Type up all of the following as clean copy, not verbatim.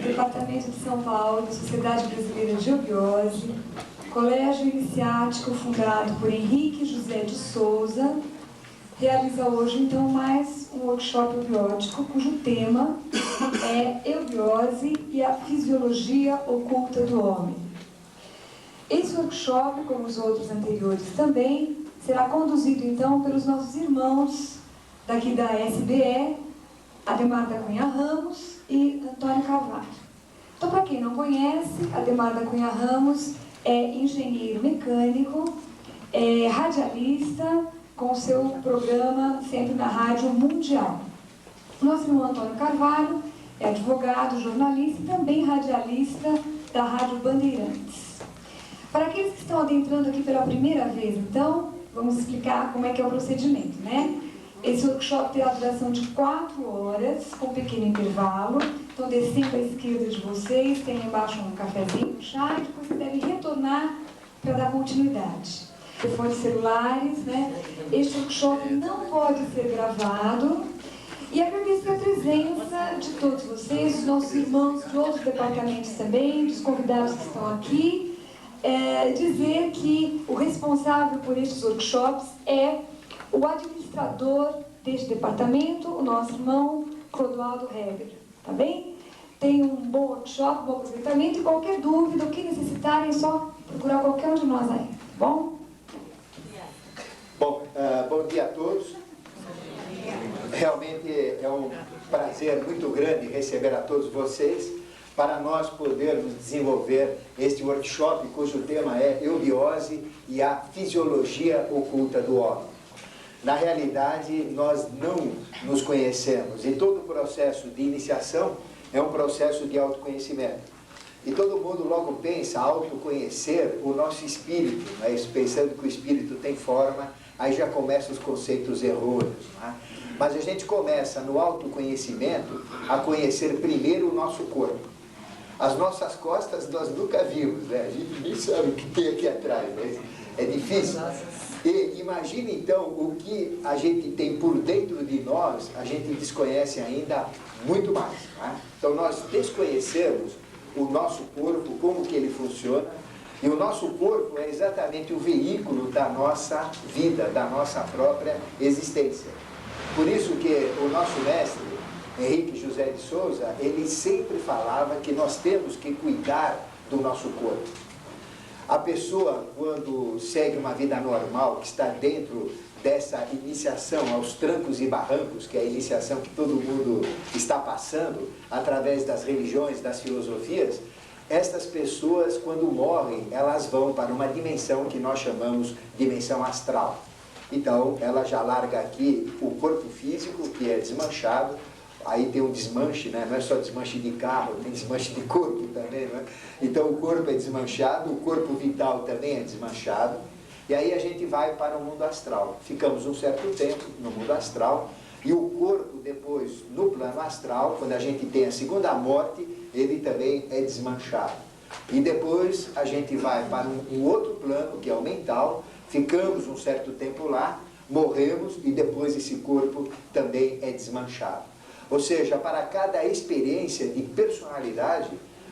Departamento de São Paulo, Sociedade Brasileira de Obiose, Colégio Iniciático fundado por Henrique José de Souza, realiza hoje então mais um workshop eubiótico cujo tema é Eubiose e a Fisiologia Oculta do Homem. Esse workshop, como os outros anteriores também, será conduzido então pelos nossos irmãos daqui da SBE, Ademar da Cunha Ramos e Antônio Carvalho. Então, para quem não conhece, Ademar da Cunha Ramos é engenheiro mecânico, é radialista, com seu programa sempre na Rádio Mundial. Nosso irmão Antônio Carvalho é advogado, jornalista e também radialista da Rádio Bandeirantes. Para aqueles que estão adentrando aqui pela primeira vez, então, vamos explicar como é que é o procedimento, né? Esse workshop terá duração de 4 horas, com um pequeno intervalo. Então, descendo à esquerda de vocês, tem embaixo um cafezinho, um chá, e depois vocês devem retornar para dar continuidade. Telefones celulares, né? Este workshop não pode ser gravado. E agradecer a presença de todos vocês, dos nossos irmãos de outros departamentos também, dos convidados que estão aqui. Dizer que o responsável por estes workshops é o administrador deste departamento, o nosso irmão Clodoaldo Heber, tá bem? Tenham um bom workshop, um bom aproveitamento, e qualquer dúvida, o que necessitarem, é só procurar qualquer um de nós aí, tá bom? Bom, bom dia a todos. Realmente é um prazer muito grande receber a todos vocês para nós podermos desenvolver este workshop cujo tema é Eubiose e a Fisiologia Oculta do Homem. Na realidade, nós não nos conhecemos e todo o processo de iniciação é um processo de autoconhecimento. E todo mundo logo pensa autoconhecer o nosso espírito, né? Pensando que o espírito tem forma, aí já começam os conceitos errôneos. Né? Mas a gente começa no autoconhecimento a conhecer primeiro o nosso corpo. As nossas costas nós nunca vimos, né? A gente nem sabe o que tem aqui atrás, mas é difícil. E imagine então o que a gente tem por dentro de nós, a gente desconhece ainda muito mais. Né? Então nós desconhecemos o nosso corpo, como que ele funciona, e o nosso corpo é exatamente o veículo da nossa vida, da nossa própria existência. Por isso que o nosso mestre, Henrique José de Souza, ele sempre falava que nós temos que cuidar do nosso corpo. A pessoa, quando segue uma vida normal, que está dentro dessa iniciação aos trancos e barrancos, que é a iniciação que todo mundo está passando, através das religiões, das filosofias, estas pessoas, quando morrem, elas vão para uma dimensão que nós chamamos de dimensão astral. Então, ela já larga aqui o corpo físico, que é desmanchado. Aí tem um desmanche, né? Não é só desmanche de carro, tem desmanche de corpo também, não é? Então o corpo é desmanchado, o corpo vital também é desmanchado, e aí a gente vai para o mundo astral. Ficamos um certo tempo no mundo astral, e o corpo depois, no plano astral, quando a gente tem a segunda morte, ele também é desmanchado. E depois a gente vai para um outro plano, que é o mental, ficamos um certo tempo lá, morremos, e depois esse corpo também é desmanchado. Ou seja, para cada experiência de personalidade,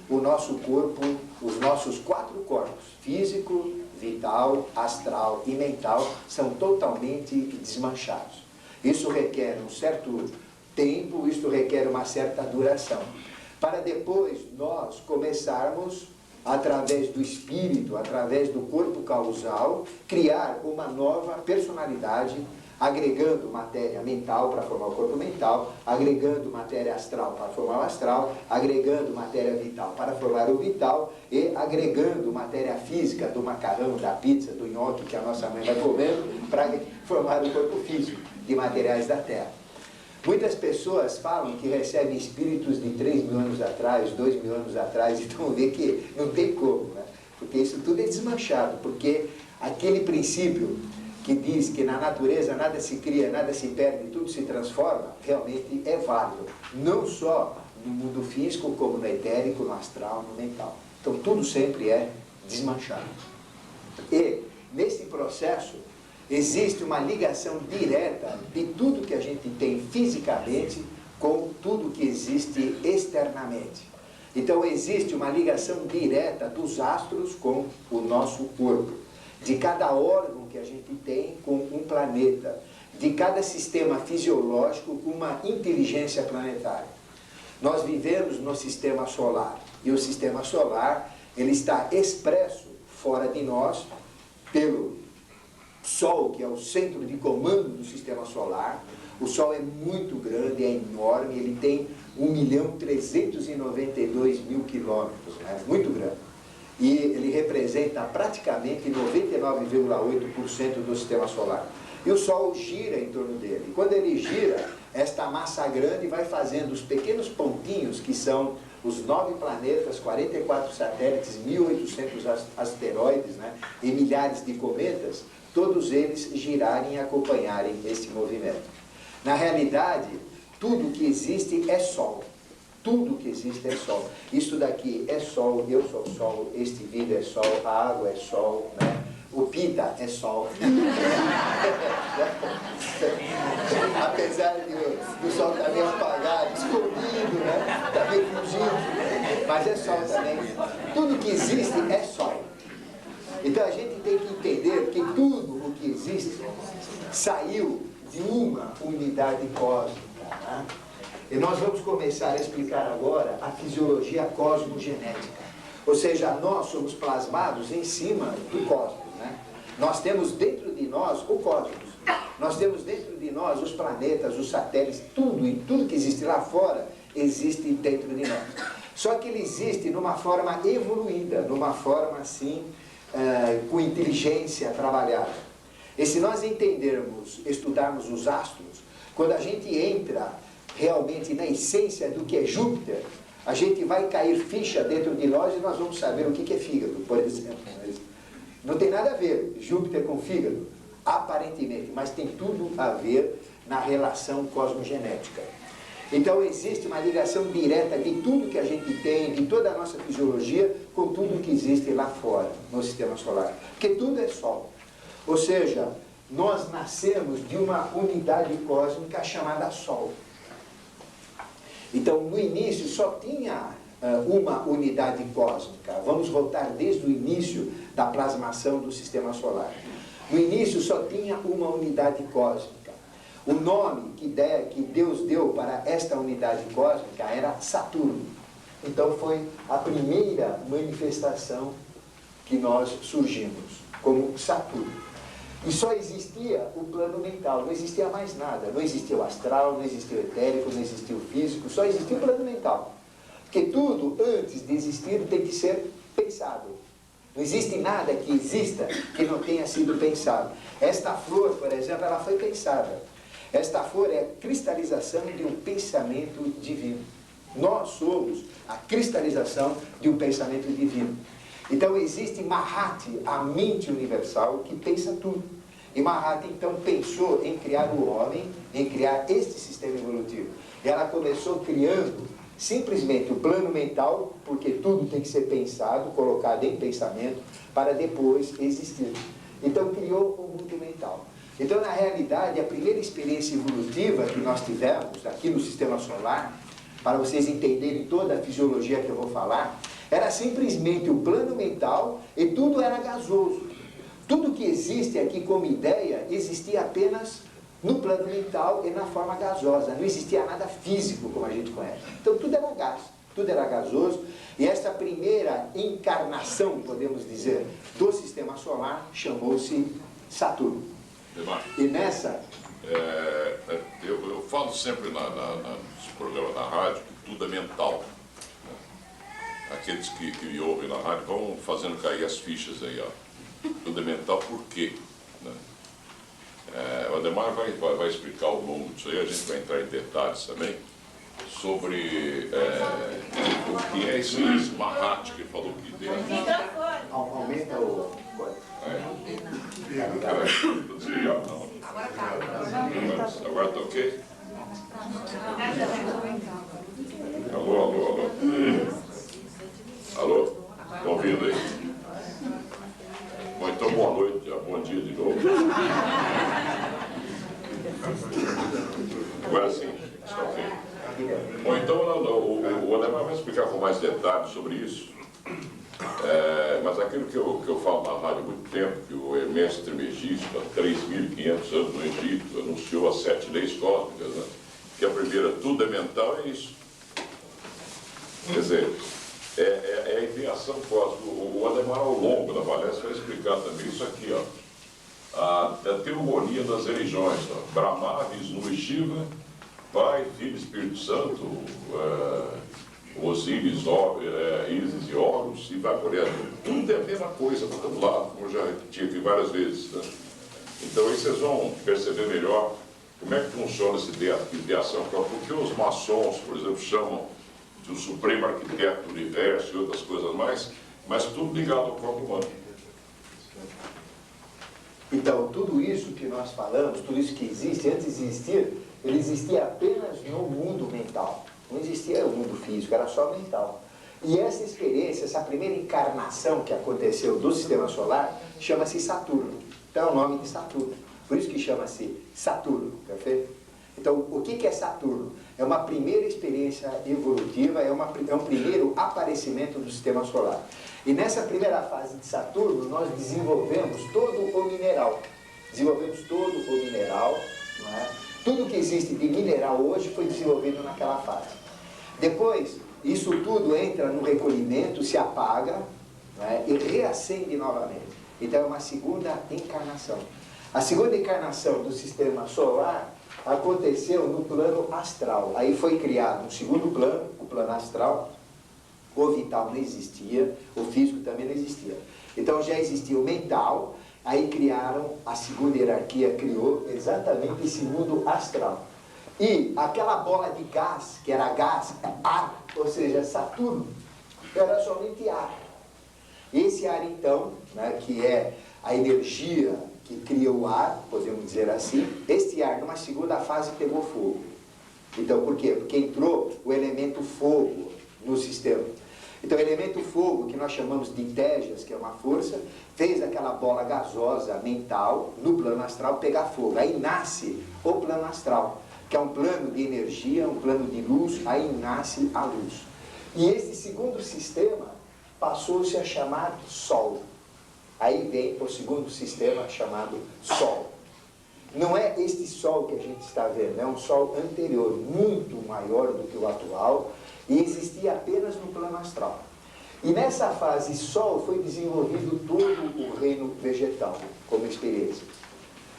o nosso corpo, os nossos 4 corpos, físico, vital, astral e mental, são totalmente desmanchados. Isso requer um certo tempo, isso requer uma certa duração. Para depois nós começarmos, através do espírito, através do corpo causal, criar uma nova personalidade, agregando matéria mental para formar o corpo mental, agregando matéria astral para formar o astral, agregando matéria vital para formar o vital e agregando matéria física do macarrão, da pizza, do nhoque que a nossa mãe vai comendo para formar o corpo físico de materiais da Terra. Muitas pessoas falam que recebem espíritos de 3.000 anos atrás, 2.000 anos atrás, então vê que não tem como, né? Porque isso tudo é desmanchado, porque aquele princípio que diz que na natureza nada se cria, nada se perde, tudo se transforma, realmente é válido. Não só no mundo físico, como no etérico, no astral, no mental. Então tudo sempre é desmanchado. E nesse processo existe uma ligação direta de tudo que a gente tem fisicamente com tudo que existe externamente. Então existe uma ligação direta dos astros com o nosso corpo, de cada órgão que a gente tem com um planeta, de cada sistema fisiológico com uma inteligência planetária. Nós vivemos no sistema solar, e o sistema solar ele está expresso fora de nós pelo Sol, que é o centro de comando do sistema solar. O Sol é muito grande, é enorme, ele tem 1.392.000 quilômetros, né? Muito grande. E ele representa praticamente 99,8% do sistema solar. E o Sol gira em torno dele. E quando ele gira, esta massa grande vai fazendo os pequenos pontinhos, que são os 9 planetas, 44 satélites, 1.800 asteroides, né? E milhares de cometas, todos eles girarem e acompanharem este movimento. Na realidade, tudo que existe é Sol. Tudo que existe é Sol. Isso daqui é Sol, eu sou Sol, este vidro é Sol, a água é Sol, né? O Pita é Sol. Apesar do Sol estar meio apagado, escondido, né? Está meio fugindo, mas é Sol também. Tudo que existe é Sol. Então a gente tem que entender que tudo o que existe saiu de uma unidade cósmica, né? E nós vamos começar a explicar agora a fisiologia cosmogenética. Ou seja, nós somos plasmados em cima do cosmos, né? Nós temos dentro de nós o cosmos. Nós temos dentro de nós os planetas, os satélites, tudo, e tudo que existe lá fora existe dentro de nós. Só que ele existe numa forma evoluída, numa forma assim, com inteligência trabalhada. E se nós entendermos, estudarmos os astros, quando a gente entra realmente na essência do que é Júpiter, a gente vai cair ficha dentro de nós e nós vamos saber o que é fígado, por exemplo. Não tem nada a ver Júpiter com fígado, aparentemente, mas tem tudo a ver na relação cosmogenética. Então existe uma ligação direta de tudo que a gente tem, de toda a nossa fisiologia, com tudo que existe lá fora, no sistema solar. Porque tudo é Sol. Ou seja, nós nascemos de uma unidade cósmica chamada Sol. Então, no início, só tinha uma unidade cósmica. Vamos voltar desde o início da plasmação do sistema solar. No início, só tinha uma unidade cósmica. O nome que Deus deu para esta unidade cósmica era Saturno. Então, foi a primeira manifestação que nós surgimos, como Saturno. E só existia o plano mental, não existia mais nada. Não existia o astral, não existia o etérico, não existia o físico, só existia o plano mental. Porque tudo, antes de existir, tem que ser pensado. Não existe nada que exista que não tenha sido pensado. Esta flor, por exemplo, ela foi pensada. Esta flor é a cristalização de um pensamento divino. Nós somos a cristalização de um pensamento divino. Então existe Mahati, a mente universal, que pensa tudo. E Mahati então pensou em criar o homem, em criar este sistema evolutivo. E ela começou criando simplesmente o plano mental, porque tudo tem que ser pensado, colocado em pensamento, para depois existir. Então criou o mundo mental. Então, na realidade, a primeira experiência evolutiva que nós tivemos aqui no sistema solar, para vocês entenderem toda a fisiologia que eu vou falar, era simplesmente o plano mental e tudo era gasoso. Tudo que existe aqui como ideia existia apenas no plano mental e na forma gasosa. Não existia nada físico como a gente conhece. Então tudo era gás, tudo era gasoso. E essa primeira encarnação, podemos dizer, do sistema solar chamou-se Saturno. E nessa... eu falo sempre nos programas da rádio que tudo é mental. Aqueles que me ouvem na rádio vão fazendo cair as fichas aí, ó. Tudo é mental por quê? Né? Ademar vai explicar ao longo disso aí, a gente vai entrar em detalhes também, sobre o que é esse Mahat que falou que deu. Aumenta o... Agora tá ok? Alô, alô, alô. Alô? Estão ouvindo aí? Bom, então boa noite, bom dia de novo. Agora sim, está ok. Bom, então o Ademar vai explicar com mais detalhes sobre isso. Mas aquilo que eu falo na rádio há muito tempo, que o Hermes Trismegisto, há 3.500 anos no Egito, anunciou as 7 leis cósmicas, né? Que a primeira, tudo é mental, é isso. Quer dizer, é a ideação cósmica. O Ademar, ao longo da palestra, vai explicar também isso aqui, ó. A teogonia das religiões, ó. Brahma, Vishnu e Shiva, Pai, Filho, Espírito Santo, Osíris, Ísis e Horus, e vai por aí. Tudo é a mesma coisa para todo lado, como eu já repeti aqui várias vezes, né? Então aí vocês vão perceber melhor como é que funciona essa ideação, porque os maçons, por exemplo, chamam de o supremo arquiteto do universo e outras coisas mais, mas tudo ligado ao corpo humano. Então, tudo isso que nós falamos, tudo isso que existe, antes de existir, ele existia apenas no mundo mental. Não existia o mundo físico, era só mental. E essa experiência, essa primeira encarnação que aconteceu do Sistema Solar, chama-se Saturno. Então é o nome de Saturno. Por isso que chama-se Saturno, perfeito? Então, o que é Saturno? É uma primeira experiência evolutiva, é um primeiro aparecimento do Sistema Solar. E nessa primeira fase de Saturno, nós desenvolvemos todo o mineral. Desenvolvemos todo o mineral, não é? Tudo que existe de mineral hoje foi desenvolvido naquela fase. Depois, isso tudo entra no recolhimento, se apaga, não é? E reacende novamente. Então é uma segunda encarnação. A segunda encarnação do Sistema Solar aconteceu no plano astral. Aí foi criado um segundo plano, o plano astral. O vital não existia, o físico também não existia. Então já existia o mental, aí criaram, a segunda hierarquia criou exatamente esse mundo astral. E aquela bola de gás, que era gás, ar, ou seja, Saturno, era somente ar. Esse ar então, né, que é a energia que cria o ar, podemos dizer assim, este ar numa segunda fase pegou fogo. Então por quê? Porque entrou o elemento fogo no sistema. Então o elemento fogo, que nós chamamos de Tejas, que é uma força, fez aquela bola gasosa mental no plano astral pegar fogo. Aí nasce o plano astral, que é um plano de energia, um plano de luz, aí nasce a luz. E esse segundo sistema passou-se a chamar Sol. Aí vem o segundo sistema chamado Sol. Não é este Sol que a gente está vendo, é um Sol anterior, muito maior do que o atual, e existia apenas no plano astral. E nessa fase Sol foi desenvolvido todo o reino vegetal, como experiência.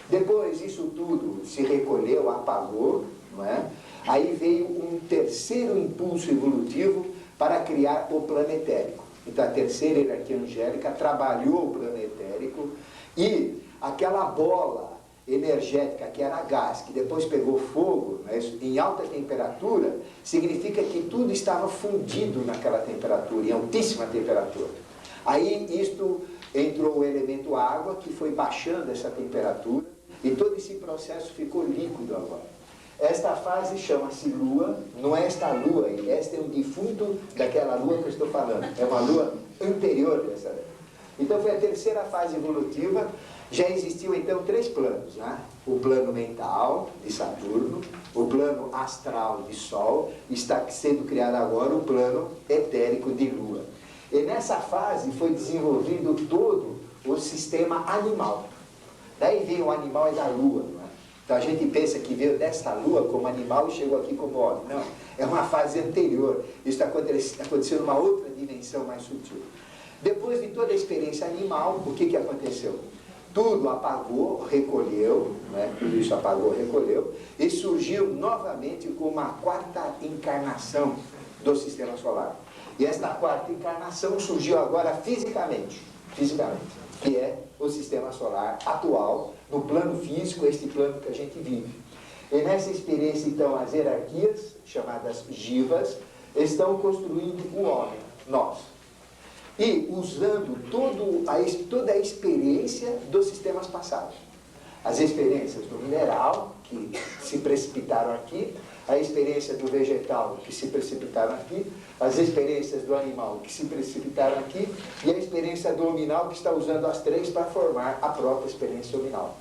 Depois isso tudo se recolheu, apagou, não é? Aí veio um terceiro impulso evolutivo para criar o plano etérico. Então a terceira hierarquia angélica trabalhou o plano etérico e aquela bola energética que era gás, que depois pegou fogo, né, em alta temperatura, significa que tudo estava fundido naquela temperatura, em altíssima temperatura. Aí isto entrou o elemento água, que foi baixando essa temperatura, e todo esse processo ficou líquido agora. Esta fase chama-se Lua, não é esta Lua aí, esta é um defunto daquela Lua que eu estou falando, é uma Lua anterior dessa. Então foi a terceira fase evolutiva. Já existiam então 3 planos, né? O plano mental de Saturno, o plano astral de Sol, está sendo criado agora o plano etérico de Lua. E nessa fase foi desenvolvido todo o sistema animal. Daí veio o animal é da Lua, não é? Então a gente pensa que veio desta Lua como animal e chegou aqui como homem. Não, é uma fase anterior. Isso aconteceu numa outra dimensão mais sutil. Depois de toda a experiência animal, o que aconteceu? Tudo apagou, recolheu, né? Tudo isso apagou, recolheu, e surgiu novamente com uma quarta encarnação do Sistema Solar. E esta quarta encarnação surgiu agora fisicamente. que é o sistema solar atual, no plano físico, este plano que a gente vive. E nessa experiência, então, as hierarquias, chamadas jivas, estão construindo o homem, nós. E usando toda a experiência dos sistemas passados. As experiências do mineral, que se precipitaram aqui, a experiência do vegetal, que se precipitaram aqui, as experiências do animal, que se precipitaram aqui, e a experiência do hominal, que está usando as três para formar a própria experiência hominal.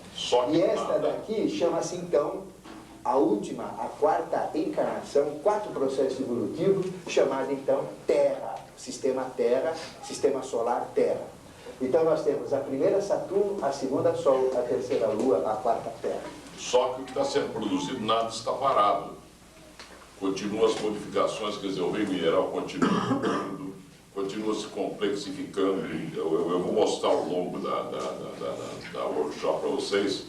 E esta daqui chama-se, então, a última, a quarta encarnação, quarto processo evolutivo, chamado, então, Terra. Sistema Terra, sistema solar Terra. Então nós temos a primeira Saturno, a segunda Sol, a terceira Lua, a quarta Terra. Só que o que está sendo produzido, nada está parado. Continuam as modificações, quer dizer, o meio mineral continua se complexificando. Eu vou mostrar ao longo da workshop para vocês,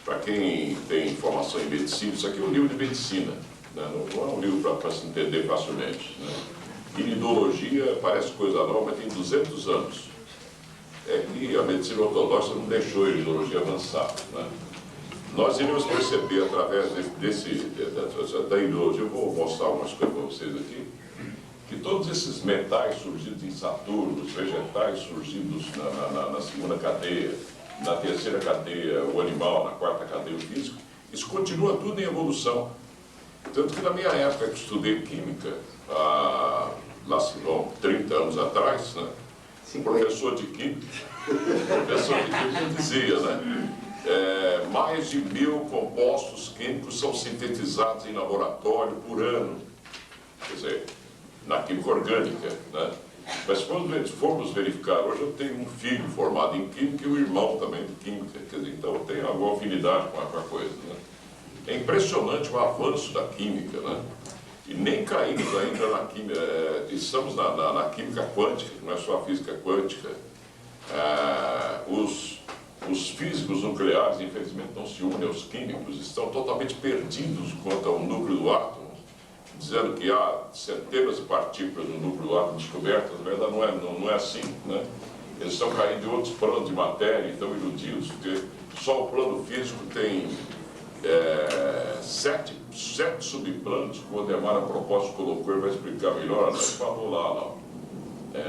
para quem tem formação em medicina, isso aqui é um livro de medicina, né? Não é um livro para se entender facilmente, né? Iridologia parece coisa nova, mas tem 200 anos. É que a medicina ortodoxa não deixou a iridologia avançar, né? Nós iremos perceber através da iridologia, eu vou mostrar algumas coisas para vocês aqui, que todos esses metais surgidos em Saturno, os vegetais surgidos na segunda cadeia, na terceira cadeia o animal, na quarta cadeia o físico, isso continua tudo em evolução. Tanto que na minha época que estudei química, lá se vão 30 anos atrás, né? Professor de química dizia, né? Mais de 1000 compostos químicos são sintetizados em laboratório por ano. Quer dizer, na química orgânica, né? Mas quando formos verificar, hoje eu tenho um filho formado em química e um irmão também de química, quer dizer, então eu tenho alguma afinidade com a coisa, né? É impressionante o avanço da química, né? E nem caímos ainda na química, estamos na química quântica, que não é só a física quântica. Os físicos nucleares, infelizmente, não se unem aos químicos, estão totalmente perdidos quanto ao núcleo do átomo, dizendo que há centenas de partículas no núcleo do átomo descobertas. Na verdade, não é assim, né? Eles estão caindo em outros planos de matéria, estão iludidos, porque só o plano físico tem 7 subplanos, que o Odemar, a propósito, colocou, ele vai explicar melhor, ele falou lá,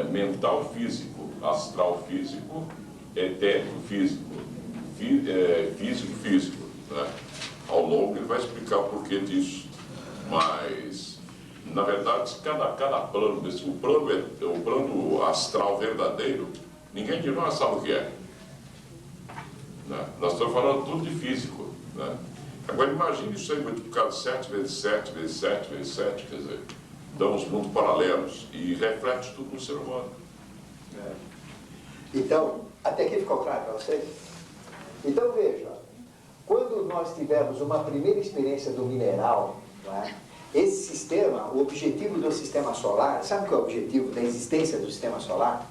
mental físico, astral físico, etérico físico, físico físico, né? Ao longo ele vai explicar o porquê disso, mas na verdade cada plano desse, o plano astral verdadeiro, ninguém de nós sabe o que é, né? Nós estamos falando tudo de físico, né? Agora imagine isso aí multiplicado 7 vezes 7 vezes 7 vezes 7, quer dizer, dão os mundos paralelos e reflete tudo no ser humano. Então, até aqui ficou claro para vocês? Então veja, quando nós tivemos uma primeira experiência do mineral, não é? Esse sistema, o objetivo do sistema solar, sabe qual é o objetivo da existência do sistema solar?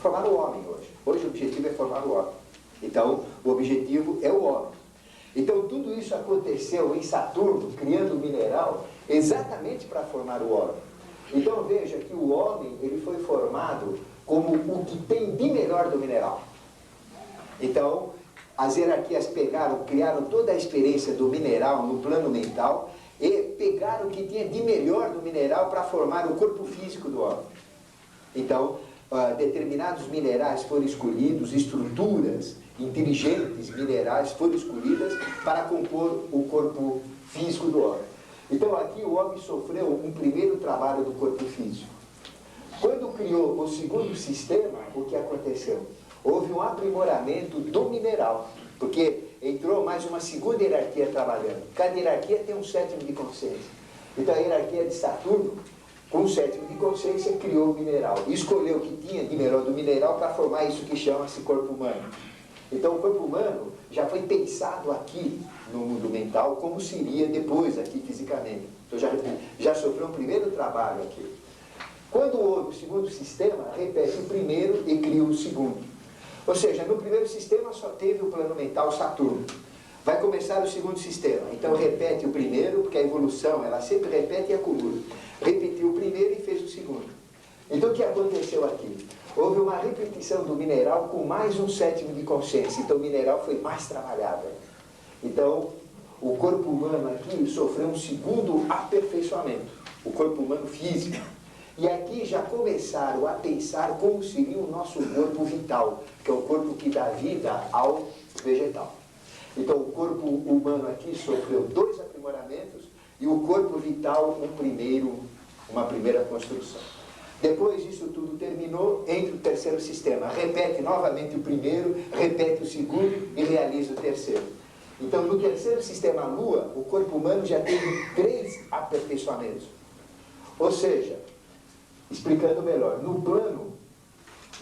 Formar o homem hoje. Hoje o objetivo é formar o homem. Então, o objetivo é o homem. Então, tudo isso aconteceu em Saturno, criando o mineral, exatamente para formar o homem. Então, veja que o homem ele foi formado como o que tem de melhor do mineral. Então, as hierarquias criaram toda a experiência do mineral no plano mental e pegaram o que tinha de melhor do mineral para formar o corpo físico do homem. Então, determinados minerais foram escolhidos, estruturas inteligentes minerais foram escolhidas para compor o corpo físico do homem. Então, aqui o homem sofreu um primeiro trabalho do corpo físico. Quando criou o segundo sistema, o que aconteceu? Houve um aprimoramento do mineral, porque entrou mais uma segunda hierarquia trabalhando. Cada hierarquia tem um sétimo de consciência. Então a hierarquia de Saturno, com o sétimo de consciência, criou o mineral. E escolheu o que tinha de melhor do mineral para formar isso que chama-se corpo humano. Então o corpo humano já foi pensado aqui no mundo mental como seria depois aqui fisicamente. Então já sofreu um primeiro trabalho aqui. Quando houve o segundo sistema, repete o primeiro e cria o segundo. Ou seja, no primeiro sistema só teve o plano mental Saturno. Vai começar o segundo sistema. Então repete o primeiro, porque a evolução ela sempre repete e acumula. Repetiu o primeiro e fez o segundo. Então o que aconteceu aqui? houve uma repetição do mineral com mais 1/7 de consciência. Então o mineral foi mais trabalhado. Então o corpo humano aqui sofreu um segundo aperfeiçoamento, o corpo humano físico. E aqui já começaram a pensar como seria o nosso corpo vital, que é o corpo que dá vida ao vegetal. Então o corpo humano aqui sofreu 2 aprimoramentos e o corpo vital uma primeira construção. Depois disso tudo terminou, entra o terceiro sistema, repete novamente o primeiro, repete o segundo e realiza o terceiro. Então no terceiro sistema Lua, o corpo humano já teve 3 aperfeiçoamentos. Ou seja, explicando melhor, no plano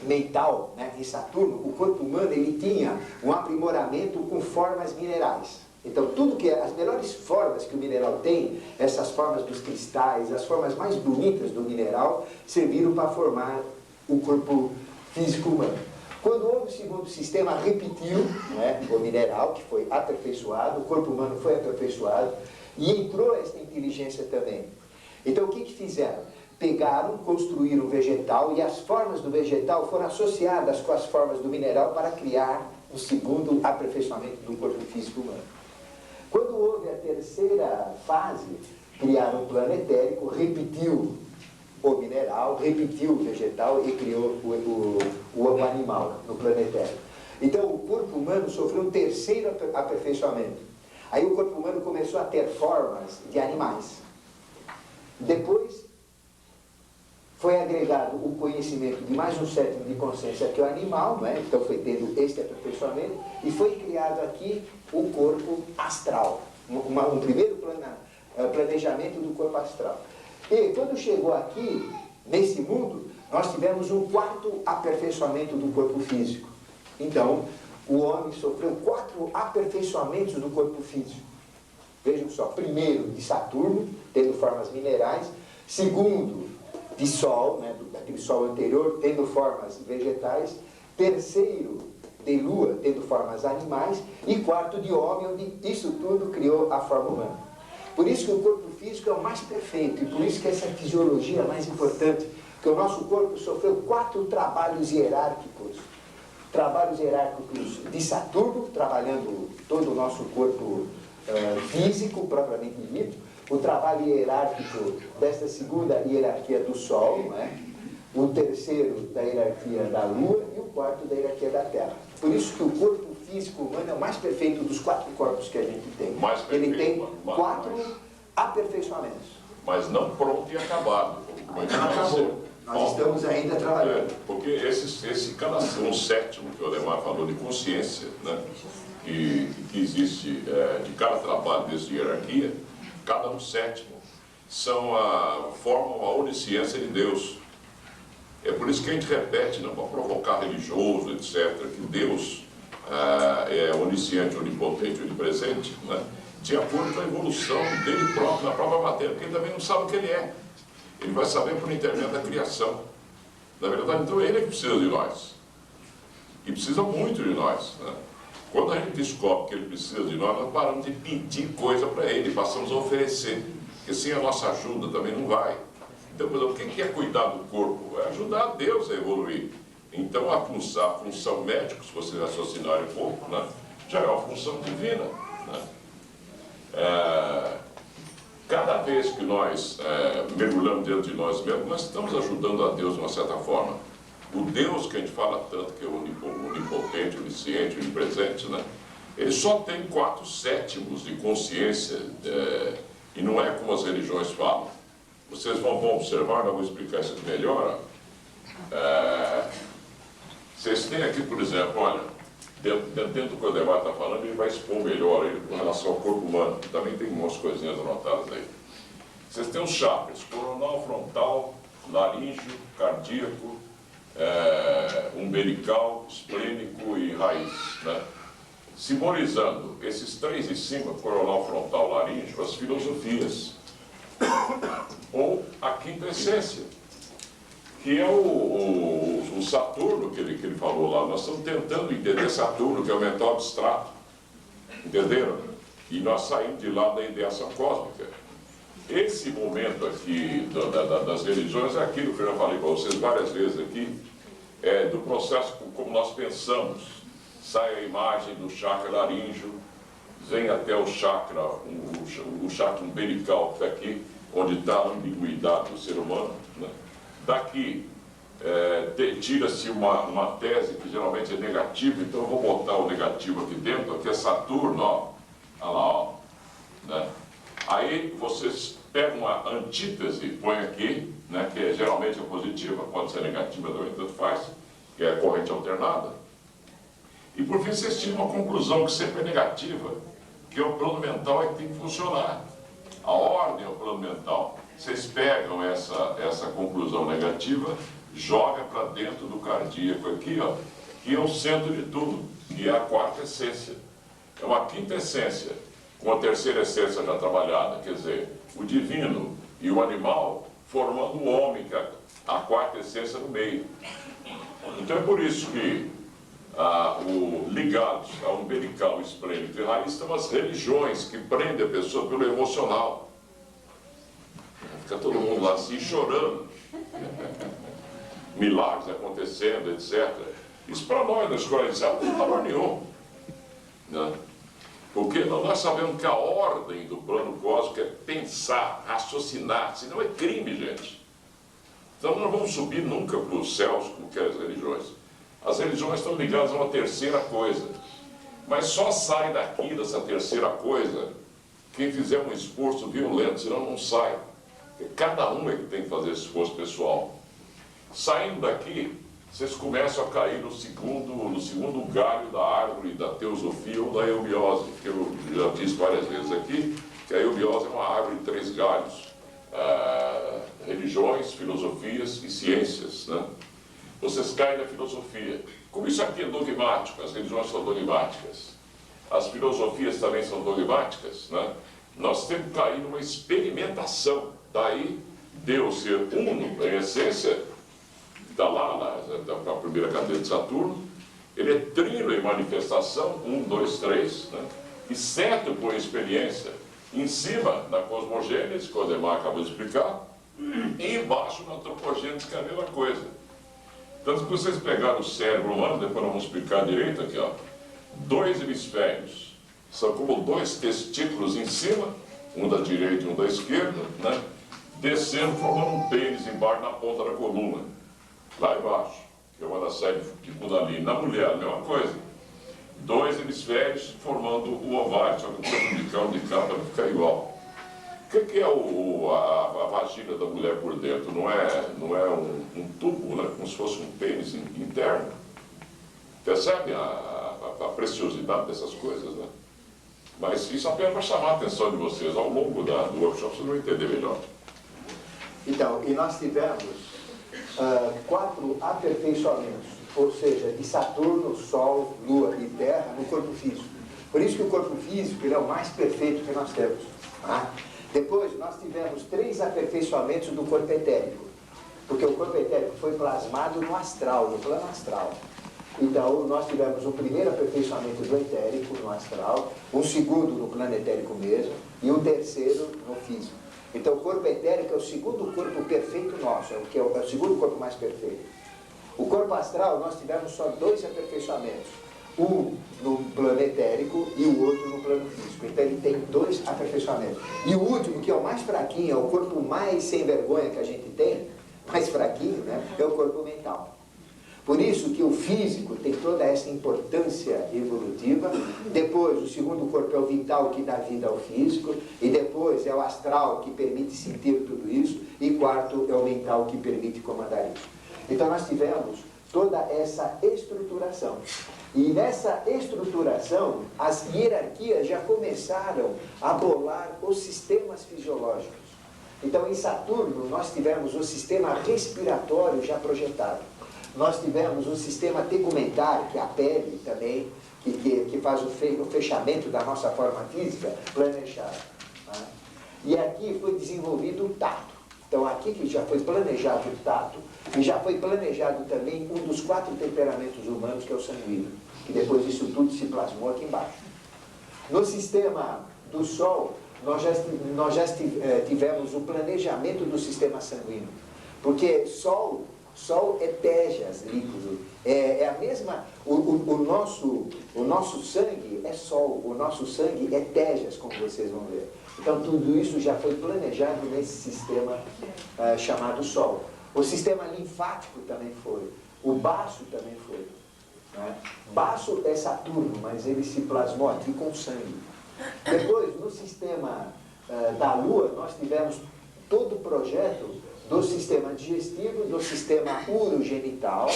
mental, né, em Saturno, o corpo humano ele tinha um aprimoramento com formas minerais. Então tudo que as melhores formas que o mineral tem, essas formas dos cristais, as formas mais bonitas do mineral, serviram para formar o corpo físico humano. Quando houve o segundo sistema, repetiu, né, o mineral que foi aperfeiçoado, o corpo humano foi aperfeiçoado e entrou esta inteligência também. Então o que fizeram? Pegaram, construíram o vegetal e as formas do vegetal foram associadas com as formas do mineral para criar o segundo aperfeiçoamento do corpo físico humano. Quando houve a terceira fase, criaram um plano etérico, repetiu o mineral, repetiu o vegetal e criou o animal no plano etérico. Então o corpo humano sofreu um terceiro aperfeiçoamento. Aí o corpo humano começou a ter formas de animais. Depois foi agregado o conhecimento de mais 1/7 de consciência que é o animal, né? Então foi tendo este aperfeiçoamento, e foi criado aqui o corpo astral, um primeiro planejamento do corpo astral. E quando chegou aqui, nesse mundo, nós tivemos um 4º aperfeiçoamento do corpo físico. Então, o homem sofreu 4 aperfeiçoamentos do corpo físico. Vejam só, primeiro de Saturno, tendo formas minerais, segundo de Sol, né, daquele Sol anterior, tendo formas vegetais, terceiro de Lua, tendo formas animais, e 4º de homem, onde isso tudo criou a forma humana. Por isso que o corpo físico é o mais perfeito, e por isso que essa fisiologia é mais importante, porque o nosso corpo sofreu 4 trabalhos hierárquicos. Trabalhos hierárquicos de Saturno, trabalhando todo o nosso corpo físico, propriamente dito, o trabalho hierárquico desta segunda hierarquia do Sol, né? O terceiro da hierarquia da Lua e o 4º da hierarquia da Terra. Por isso que o corpo físico humano é o mais perfeito dos 4 corpos que a gente tem. Ele tem 4 aperfeiçoamentos. Mas não pronto e acabado. Não acabou. Nós estamos ainda trabalhando. Porque cada 1/7 que o Ademar falou de consciência, né, que existe de cada trabalho dessa hierarquia, cada 1/7 formam a onisciência de Deus. É por isso que a gente repete, não para provocar religioso, etc., que Deus é onisciente, onipotente, onipresente, né, de acordo com a evolução dele próprio, na própria matéria, porque ele também não sabe o que ele é. Ele vai saber por intermédio da criação. Na verdade, então, ele é que precisa de nós. E precisa muito de nós, né? Quando a gente descobre que ele precisa de nós paramos de pedir coisa para ele, passamos a oferecer. Porque sem a nossa ajuda também não vai. Então, o que é cuidar do corpo? É ajudar Deus a evoluir. Então, a função médica, se vocês raciocinarem um pouco, né, já é uma função divina. Né? Cada vez que nós mergulhamos dentro de nós mesmos, nós estamos ajudando a Deus de uma certa forma. O Deus que a gente fala tanto, que é onipotente, onisciente, onipresente, né? Ele só tem 4/7 de consciência, e não é como as religiões falam. Vocês vão observar, eu vou explicar isso melhor. Vocês têm aqui, por exemplo, olha, dentro do que o Ademar está falando, ele vai expor melhor ele com relação ao corpo humano. Também tem umas coisinhas anotadas aí. Vocês têm os chakras: coronal, frontal, laríngeo, cardíaco, umbilical, esplênico e raiz, né? Simbolizando esses 3 de cima, coronal, frontal, laríngeo, as filosofias, ou a quinta essência, que é o Saturno que ele falou lá. Nós estamos tentando entender Saturno, que é o mental abstrato, entenderam? E nós saímos de lá da ideação cósmica. Esse momento aqui das religiões é aquilo que eu já falei para vocês várias vezes aqui, do processo como nós pensamos. Sai a imagem do chakra laríngeo, vem até o chakra umbilical, que está aqui, onde está a ambiguidade do ser humano, né? Daqui tira-se uma tese que geralmente é negativa, então eu vou botar o negativo aqui dentro, aqui é Saturno, ó, olha lá, ó, né? Aí vocês pegam a antítese, põe aqui, né, que geralmente é positiva, pode ser negativa também, tanto faz, que é a corrente alternada. E por fim vocês tiram uma conclusão que sempre é negativa, que é o plano mental é que tem que funcionar. A ordem é o plano mental. Vocês pegam essa conclusão negativa, joga para dentro do cardíaco aqui, ó, que é o centro de tudo, que é a quarta essência. É uma quinta essência, com a terceira essência já trabalhada, quer dizer, o divino e o animal formando o homem, que é a quarta essência no meio. Então é por isso que ligados ao umbilical, esplênico e raiz estão as religiões que prendem a pessoa pelo emocional. Fica todo mundo lá assim chorando, milagres acontecendo, etc. Isso para nós na escola inicial não tem valor nenhum, né? Porque nós sabemos que a ordem do plano cósmico é pensar, raciocinar, senão é crime, gente. Então não vamos subir nunca para os céus como querem as religiões. As religiões estão ligadas a uma terceira coisa, mas só sai daqui dessa terceira coisa quem fizer um esforço violento, senão não sai. Porque cada um é que tem que fazer esse esforço pessoal. Saindo daqui, vocês começam a cair no segundo galho da árvore da teosofia ou da eubiose, que eu já disse várias vezes aqui, que a eubiose é uma árvore de 3 galhos, religiões, filosofias e ciências, né? Vocês caem na filosofia. Como isso aqui é dogmático, as religiões são dogmáticas, as filosofias também são dogmáticas, né? Nós temos que cair numa experimentação. Daí, Deus ser uno, em essência, está lá na primeira cadeia de Saturno, ele é trino em manifestação, 1, 2, 3, né? E certo por experiência, em cima na cosmogênese, que o Ademar acabou de explicar, e embaixo na antropogênese, que é a mesma coisa. Tanto que vocês pegaram o cérebro humano, depois nós vamos explicar direito aqui, ó, 2 hemisférios, são como 2 testículos em cima, um da direita e um da esquerda, né? Descendo, formando um pênis embaixo na ponta da coluna, lá embaixo, que é uma das séries de Kundalini. Na mulher, a mesma coisa. 2 hemisférios formando o ovário, só que o corpo de cá, de cá, para ficar igual. O que é a vagina da mulher por dentro? Não é um tubo, né? Como se fosse um pênis interno? Percebe a preciosidade dessas coisas, né? Mas isso apenas para chamar a atenção de vocês. Ao longo do workshop vocês vão entender melhor. Então, e nós tivemos 4 aperfeiçoamentos, ou seja, de Saturno, Sol, Lua e Terra no corpo físico. Por isso que o corpo físico ele é o mais perfeito que nós temos. Tá? Depois, nós tivemos 3 aperfeiçoamentos do corpo etérico, porque o corpo etérico foi plasmado no astral, no plano astral. Então, nós tivemos o primeiro aperfeiçoamento do etérico no astral, o segundo no plano etérico mesmo, e o terceiro no físico. Então, o corpo etérico é o segundo corpo perfeito nosso, é o segundo corpo mais perfeito. O corpo astral, nós tivemos só 2 aperfeiçoamentos. Um no plano etérico e o outro no plano físico. Então, ele tem 2 aperfeiçoamentos. E o último, que é o mais fraquinho, é o corpo mais sem vergonha que a gente tem, mais fraquinho, né? É o corpo mental. Por isso que o físico tem toda essa importância evolutiva. Depois, o segundo corpo é o vital, que dá vida ao físico. E depois é o astral, que permite sentir tudo isso. E quarto é o mental, que permite comandar isso. Então, nós tivemos toda essa estruturação. E nessa estruturação, as hierarquias já começaram a bolar os sistemas fisiológicos. Então, em Saturno, nós tivemos o sistema respiratório já projetado. Nós tivemos o sistema tegumentar, que é a pele também, que faz o fechamento da nossa forma física, planejado. Tá? E aqui foi desenvolvido o tato. Então, aqui que já foi planejado o tato, e já foi planejado também um dos 4 temperamentos humanos, que é o sanguíneo, que depois disso tudo se plasmou aqui embaixo. No sistema do Sol, nós já tivemos o planejamento do sistema sanguíneo, porque Sol Sol é tejas líquido. É a mesma... O nosso sangue é Sol, o nosso sangue é tejas, como vocês vão ver. Então, tudo isso já foi planejado nesse sistema chamado Sol. O sistema linfático também foi. O baço também foi. Né? Baço é Saturno, mas ele se plasmou aqui com sangue. Depois, no sistema da Lua, nós tivemos todo o projeto do sistema digestivo, do sistema urogenital,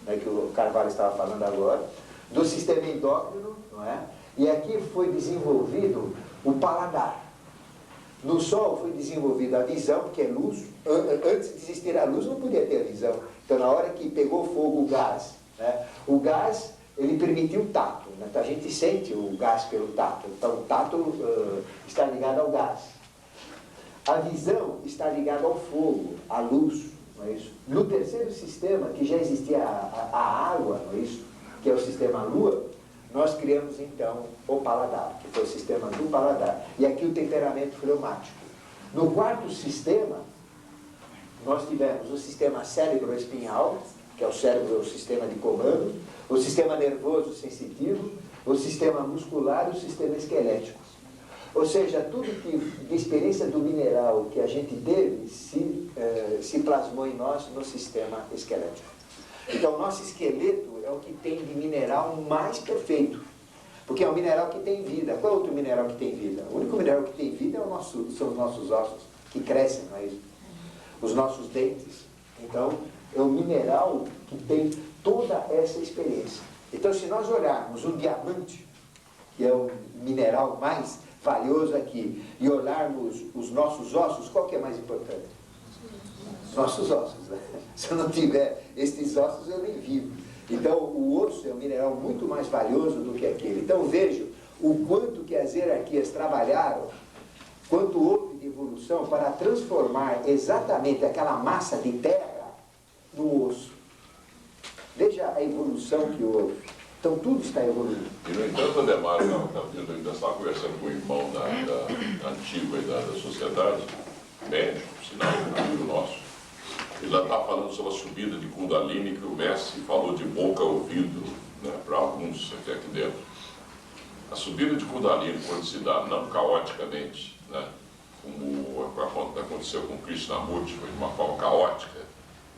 né, que o Carvalho estava falando agora, do sistema endócrino, não é? E aqui foi desenvolvido o paladar. No Sol foi desenvolvida a visão, que é luz. Antes de existir a luz não podia ter a visão. Então, na hora que pegou fogo o gás, né, o gás, ele permitiu o tato. Né? Então, a gente sente o gás pelo tato. Então, o tato está ligado ao gás. A visão está ligada ao fogo, à luz, não é isso? No terceiro sistema, que já existia a água, não é isso? Que é o sistema Lua, nós criamos então o paladar, que foi o sistema do paladar. E aqui o temperamento fleumático. No quarto sistema, nós tivemos o sistema cérebro-espinhal, que é o cérebro, o sistema de comando, o sistema nervoso sensitivo, o sistema muscular e o sistema esquelético. Ou seja, tudo de experiência do mineral que a gente teve se plasmou em nós no sistema esquelético. Então, o nosso esqueleto é o que tem de mineral mais perfeito, porque é um mineral que tem vida. Qual é outro mineral que tem vida? O único mineral que tem vida são os nossos ossos, que crescem, não é isso? Os nossos dentes. Então, é um mineral que tem toda essa experiência. Então, se nós olharmos um diamante, que é o mineral mais valioso aqui, e olharmos os nossos ossos, qual que é mais importante? Nossos ossos, né? Se eu não tiver estes ossos, eu nem vivo. Então, o osso é um mineral muito mais valioso do que aquele. Então, vejo o quanto que as hierarquias trabalharam, quanto houve de evolução para transformar exatamente aquela massa de terra no osso. Veja a evolução que houve. Então, tudo está evoluindo. E, no entanto, Ademar, eu ainda estava conversando com o irmão da antiga da sociedade, médico, sinal, um amigo nosso. Ele já está falando sobre a subida de Kundalini, que o mestre falou de boca a ouvido, né, para alguns aqui dentro. A subida de Kundalini, quando se dá não caoticamente, né, como aconteceu com Krishnamurti, foi de uma forma caótica,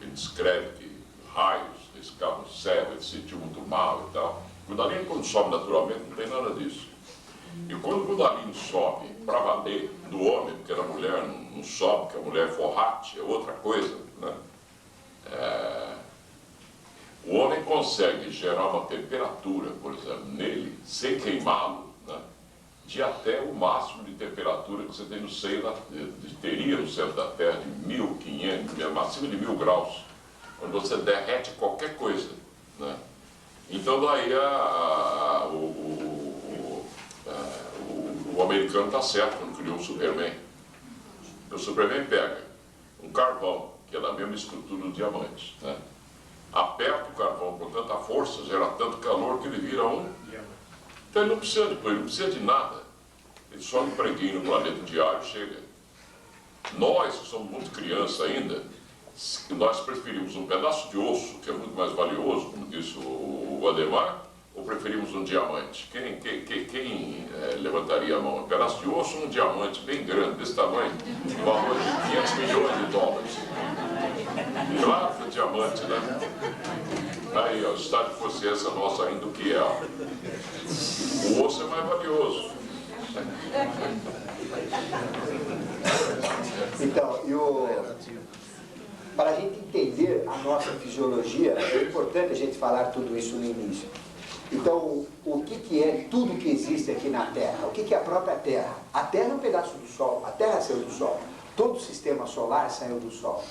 ele descreve que raios riscavam o céu, ele se sentiu muito mal e tal. Kundalini, quando sobe naturalmente, não tem nada disso. E quando o Kundalini sobe para valer do homem, porque na mulher não sobe, porque a mulher é forrate, é outra coisa, né? O homem consegue gerar uma temperatura, por exemplo, nele, sem queimá-lo, né, de até o máximo de temperatura que você tem no seio teria no centro da Terra, de 1.500, acima de 1.000 graus, quando você derrete qualquer coisa, né? Então daí o americano está certo quando criou o Superman. O Superman pega um carvão, que é da mesma estrutura do diamante, né? Aperta o carvão com tanta força, gera tanto calor que ele vira um... Então ele não precisa de coisa, ele não precisa de nada. Ele só impregna no planeta diário, chega. Nós, que somos muito crianças ainda, nós preferimos um pedaço de osso, que é muito mais valioso, como disse o Ademar, ou preferimos um diamante? Quem levantaria a mão? Um pedaço de osso ou um diamante bem grande, desse tamanho, valor de 500 milhões de dólares? Claro que o diamante, né? Aí, ó, se está de consciência nossa ainda o que é. Ó. O osso é mais valioso. Então, para a gente entender a nossa fisiologia, é importante a gente falar tudo isso no início. Então, o que é tudo que existe aqui na Terra? O que é a própria Terra? A Terra é um pedaço do Sol, a Terra saiu do Sol. Todo o sistema solar saiu do Sol.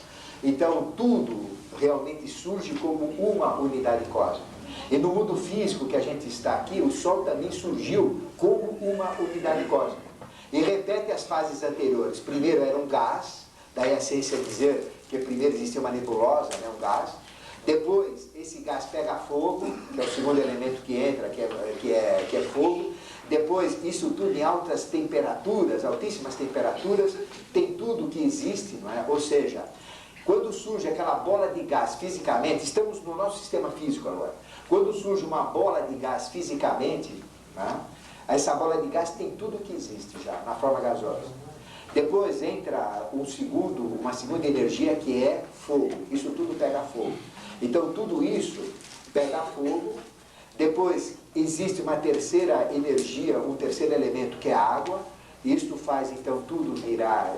Então, tudo realmente surge como uma unidade cósmica. E no mundo físico que a gente está aqui, o Sol também surgiu como uma unidade cósmica. E repete as fases anteriores. Primeiro era um gás, daí a ciência dizer que primeiro existia uma nebulosa, né, um gás. Depois, esse gás pega fogo, que é o segundo elemento que entra, que é fogo. Depois, isso tudo em altas temperaturas, altíssimas temperaturas, tem tudo que existe, não é? Ou seja, Quando surge aquela bola de gás fisicamente, estamos no nosso sistema físico agora, quando surge uma bola de gás fisicamente, né, essa bola de gás tem tudo que existe já, na forma gasosa. Depois entra uma segunda energia que é fogo. Isso tudo pega fogo. Então tudo isso pega fogo. Depois existe uma terceira energia, um terceiro elemento que é a água. Isto faz então tudo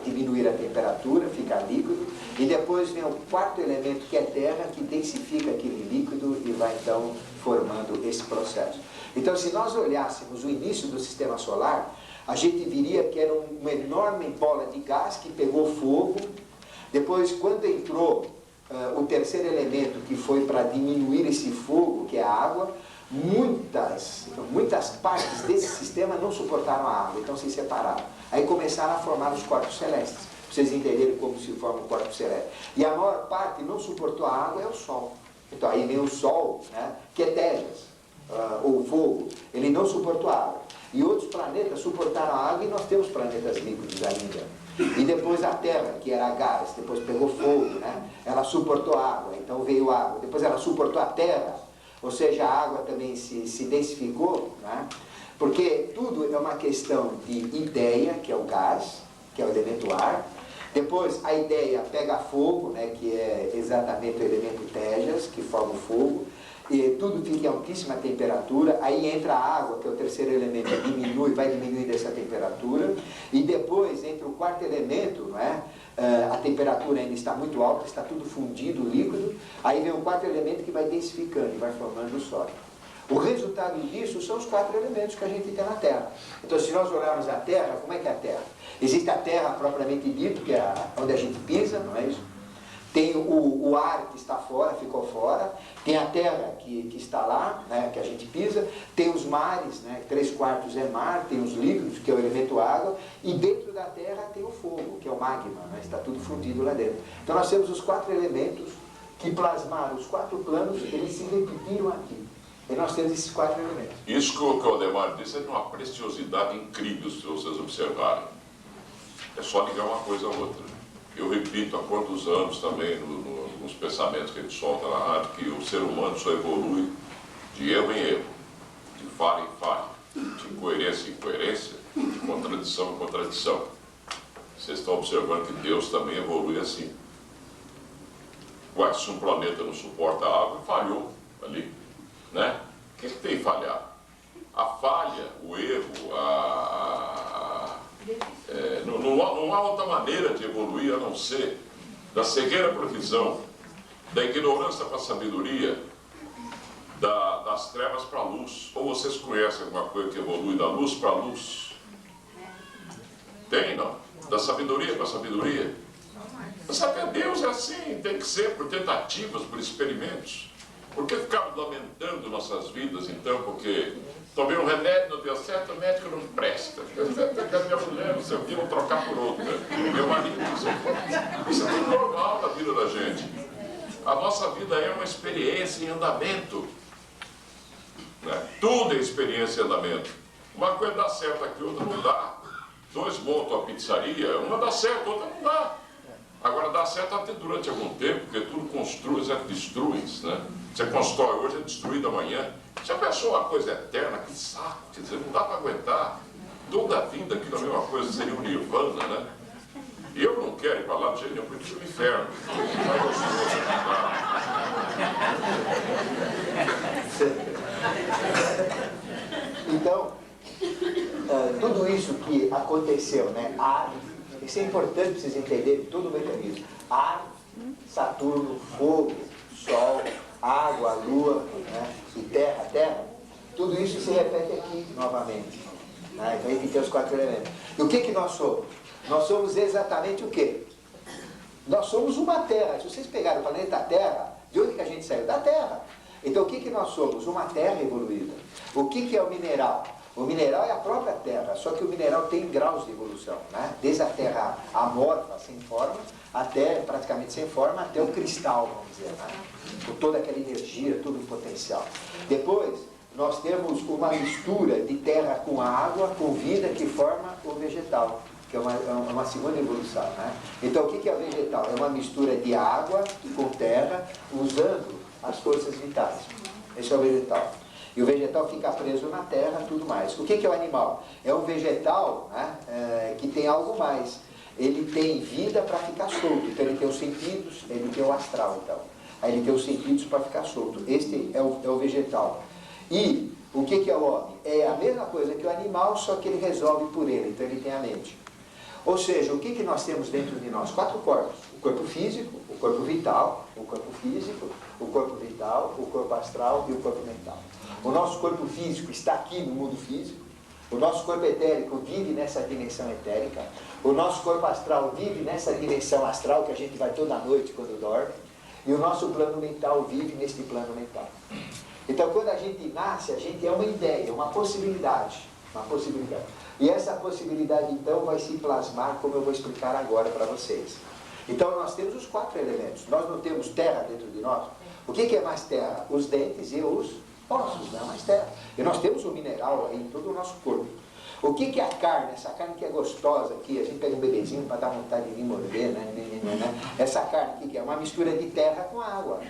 diminuir a temperatura, ficar líquido. E depois vem o quarto elemento que é terra, que densifica aquele líquido e vai então formando esse processo. Então se nós olhássemos o início do sistema solar, a gente viria que era uma enorme bola de gás que pegou fogo. Depois, quando entrou o terceiro elemento, que foi para diminuir esse fogo, que é a água, muitas partes desse sistema não suportaram a água, então se separaram. Aí começaram a formar os corpos celestes, para vocês entenderem como se forma o corpo celeste. E a maior parte não suportou a água, é o Sol. Então aí vem o Sol, né, que é Tejas, ou fogo, ele não suportou a água. E outros planetas suportaram a água e nós temos planetas líquidos ainda. E depois a Terra, que era gás, depois pegou fogo, né? Ela suportou a água, então veio água. Depois ela suportou a Terra, ou seja, a água também se densificou, né? Porque tudo é uma questão de ideia, que é o gás, que é o elemento ar. Depois a ideia pega fogo, né? Que é exatamente o elemento Tejas, que forma o fogo. E tudo fica em altíssima temperatura, aí entra a água, que é o terceiro elemento, vai diminuindo essa temperatura, e depois entra o quarto elemento, não é? A temperatura ainda está muito alta, está tudo fundido, líquido, aí vem o quarto elemento que vai densificando e vai formando o sólido. O resultado disso são os quatro elementos que a gente tem na Terra. Então se nós olharmos a Terra, como é que é a Terra? Existe a Terra propriamente dita, que é onde a gente pisa, não é isso? Tem o ar que está fora, ficou fora, tem a terra que está lá, né, que a gente pisa, tem os mares, né, 3/4 é mar, tem os líquidos, que é o elemento água, e dentro da terra tem o fogo, que é o magma, né, está tudo fundido lá dentro. Então nós temos os quatro elementos que plasmaram os quatro planos, eles se repetiram aqui. E nós temos esses quatro elementos. Isso que o Ademar disse é de uma preciosidade incrível, se vocês observarem. É só ligar uma coisa a outra. Eu repito há quantos anos também nos pensamentos que a gente solta na rádio que o ser humano só evolui de erro em erro, de falha em falha, de incoerência em incoerência, de contradição em contradição. Vocês estão observando que Deus também evolui assim. Ué, se um planeta não suporta a água, falhou ali, né? O que tem que falhar? A falha, o erro, não há outra maneira de evoluir a não ser da cegueira para a visão, da ignorância para a sabedoria, das trevas para a luz. Ou vocês conhecem alguma coisa que evolui da luz para a luz? Tem, não? Da sabedoria para a sabedoria? Saber Deus é assim, tem que ser por tentativas, por experimentos. Por que ficarmos lamentando nossas vidas, então, porque tomei um remédio, não deu certo, o médico não presta. A minha mulher, não sei o que, vou trocar por outra. Meu marido, não sei o que. Isso é tudo normal na vida da gente. A nossa vida é uma experiência em andamento. Né? Tudo é experiência em andamento. Uma coisa dá certo aqui, outra não dá. Dois montam a pizzaria, uma dá certo, outra não dá. Agora dá certo até durante algum tempo, porque tudo construi, é destrui, né? Você constrói hoje, é destruído amanhã. Já pensou uma coisa eterna? Que saco, quer dizer, não dá para aguentar. Toda a vida aqui na mesma coisa seria um nirvana, né? E eu não quero ir para lá de jeito nenhum, eu prefiro o inferno. Vai gostoso, Então, tudo isso que aconteceu, né? Ar, isso é importante para vocês entenderem todo o mecanismo. Ar, Saturno, fogo, Sol, água, lua, né? E terra, tudo isso se repete aqui novamente. Né? Então a gente tem os quatro elementos. E o que nós somos? Nós somos exatamente o quê? Nós somos uma terra. Se vocês pegarem o planeta Terra, de onde que a gente saiu? Da Terra. Então o que nós somos? Uma terra evoluída. O que é o mineral? O mineral é a própria terra, só que o mineral tem graus de evolução, né? Desde a terra amorfa, sem forma, até praticamente sem forma, até o cristal, vamos dizer, né? Com toda aquela energia, todo o potencial. Depois, nós temos uma mistura de terra com água, com vida, que forma o vegetal. que é uma segunda evolução, né? Então, o que é o vegetal? É uma mistura de água com terra, usando as forças vitais. Esse é o vegetal. E o vegetal fica preso na terra, tudo mais. O que é o animal? É um vegetal, né, que tem algo mais. Ele tem vida para ficar solto. Então, ele tem os sentidos, ele tem o astral, então. Aí ele tem os sentidos para ficar solto. Este é o vegetal. E o que é o homem? É a mesma coisa que o animal, só que ele resolve por ele. Então, ele tem a mente. Ou seja, o que nós temos dentro de nós? 4 corpos. O corpo físico, o corpo vital, o corpo físico, o corpo vital, o corpo astral e o corpo mental. O nosso corpo físico está aqui no mundo físico. O nosso corpo etérico vive nessa dimensão etérica. O nosso corpo astral vive nessa dimensão astral que a gente vai toda noite quando dorme. E o nosso plano mental vive neste plano mental. Então, quando a gente nasce, a gente é uma ideia, uma possibilidade. Uma possibilidade. E essa possibilidade, então, vai se plasmar, como eu vou explicar agora para vocês. Então, nós temos os 4 elementos. Nós não temos terra dentro de nós. O que é mais terra? Os dentes e os ossos, não é mais terra. E nós temos um mineral aí em todo o nosso corpo. O que é a carne? Essa carne que é gostosa aqui, a gente pega um bebezinho para dar vontade de vir morder, né? Essa carne, o que é? Uma mistura de terra com água.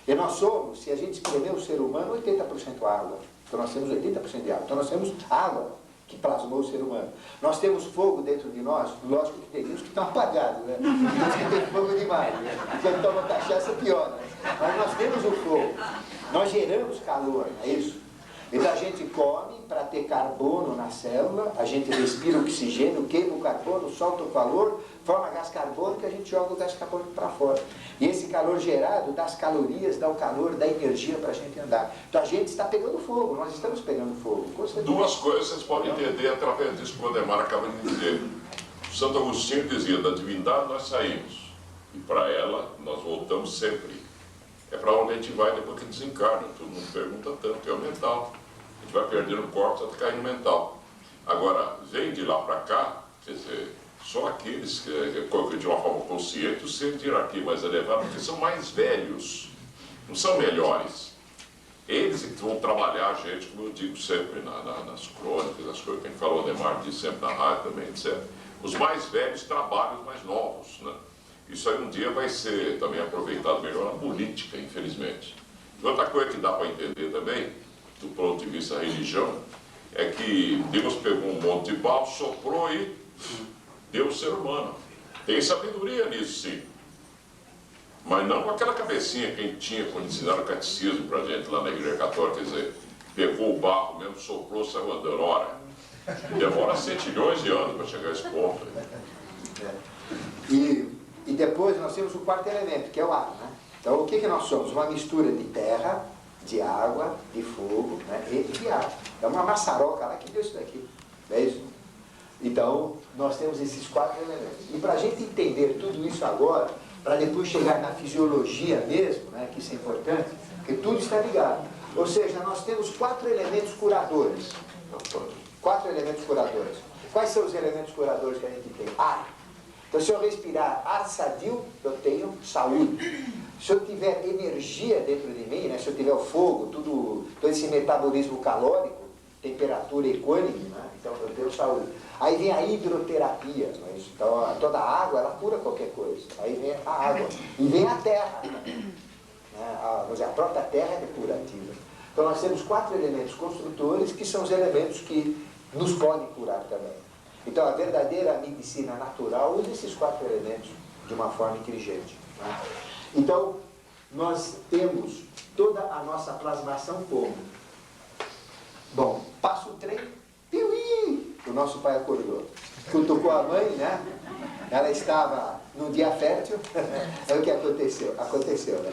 E nós somos, se a gente escrever o ser humano, 80% água. Então nós temos 80% de água. Então nós temos água que plasmou o ser humano. Nós temos fogo dentro de nós, lógico que tem uns que estão apagados, né? Tem uns que tem fogo demais, né? Quando toma cachaça, pior, né? Mas nós temos o fogo. Nós geramos calor, não é isso? Então a gente come para ter carbono na célula, a gente respira oxigênio, queima o carbono, solta o calor, forma gás carbônico e a gente joga o gás carbônico para fora. E esse calor gerado dá as calorias, dá o calor, dá energia para a gente andar. Então a gente está pegando fogo, nós estamos pegando fogo. Duas coisas vocês podem entender através disso que o Ademar acaba de dizer. Santo Agostinho dizia, da divindade nós saímos, e para ela nós voltamos sempre. É para onde a gente vai depois que desencarna, todo mundo pergunta tanto, é o mental. A gente vai perdendo o corpo até cair no mental. Agora, vem de lá para cá, quer dizer, só aqueles que de uma forma consciente, os seres de hierarquia mais elevada, porque são mais velhos, não são melhores. Eles que vão trabalhar a gente, como eu digo sempre nas crônicas, as coisas que a gente falou, o Ademar diz sempre na rádio também, etc. Os mais velhos trabalham os mais novos, né? Isso aí um dia vai ser também aproveitado melhor na política, infelizmente. E outra coisa que dá para entender também, do ponto de vista da religião, é que Deus pegou um monte de pau, soprou e deu o ser humano. Tem sabedoria nisso, sim. Mas não com aquela cabecinha que a gente tinha quando ensinaram o catecismo para a gente lá na Igreja Católica, quer dizer, pegou o barro mesmo, soprou, saiu andando. Ora, demora 7 milhões de anos para chegar a esse ponto. E depois nós temos o 4º elemento, que é o ar, né? Então o que nós somos? Uma mistura de terra, de água, de fogo, né? E de ar. É uma maçaroca lá que deu isso daqui. É isso? Então nós temos esses 4 elementos. E para a gente entender tudo isso agora, para depois chegar na fisiologia mesmo, né? Que isso é importante, porque tudo está ligado. Ou seja, nós temos 4 elementos curadores. 4 elementos curadores. Quais são os elementos curadores que a gente tem? Ar. Então, se eu respirar ar sadio, eu tenho saúde. Se eu tiver energia dentro de mim, né, se eu tiver o fogo, todo esse metabolismo calórico, temperatura equânime, né, então eu tenho saúde. Aí vem a hidroterapia, né, então toda a água, ela cura qualquer coisa. Aí vem a água. E vem a terra. Né, a própria terra é curativa. Então, nós temos 4 elementos construtores, que são os elementos que nos podem curar também. Então, a verdadeira medicina natural usa esses 4 elementos de uma forma inteligente. Né? Então, nós temos toda a nossa plasmação como? Bom, passa o trem, piuí, o nosso pai acordou. Cutucou a mãe, né? Ela estava num dia fértil. É o que aconteceu. Aconteceu, né?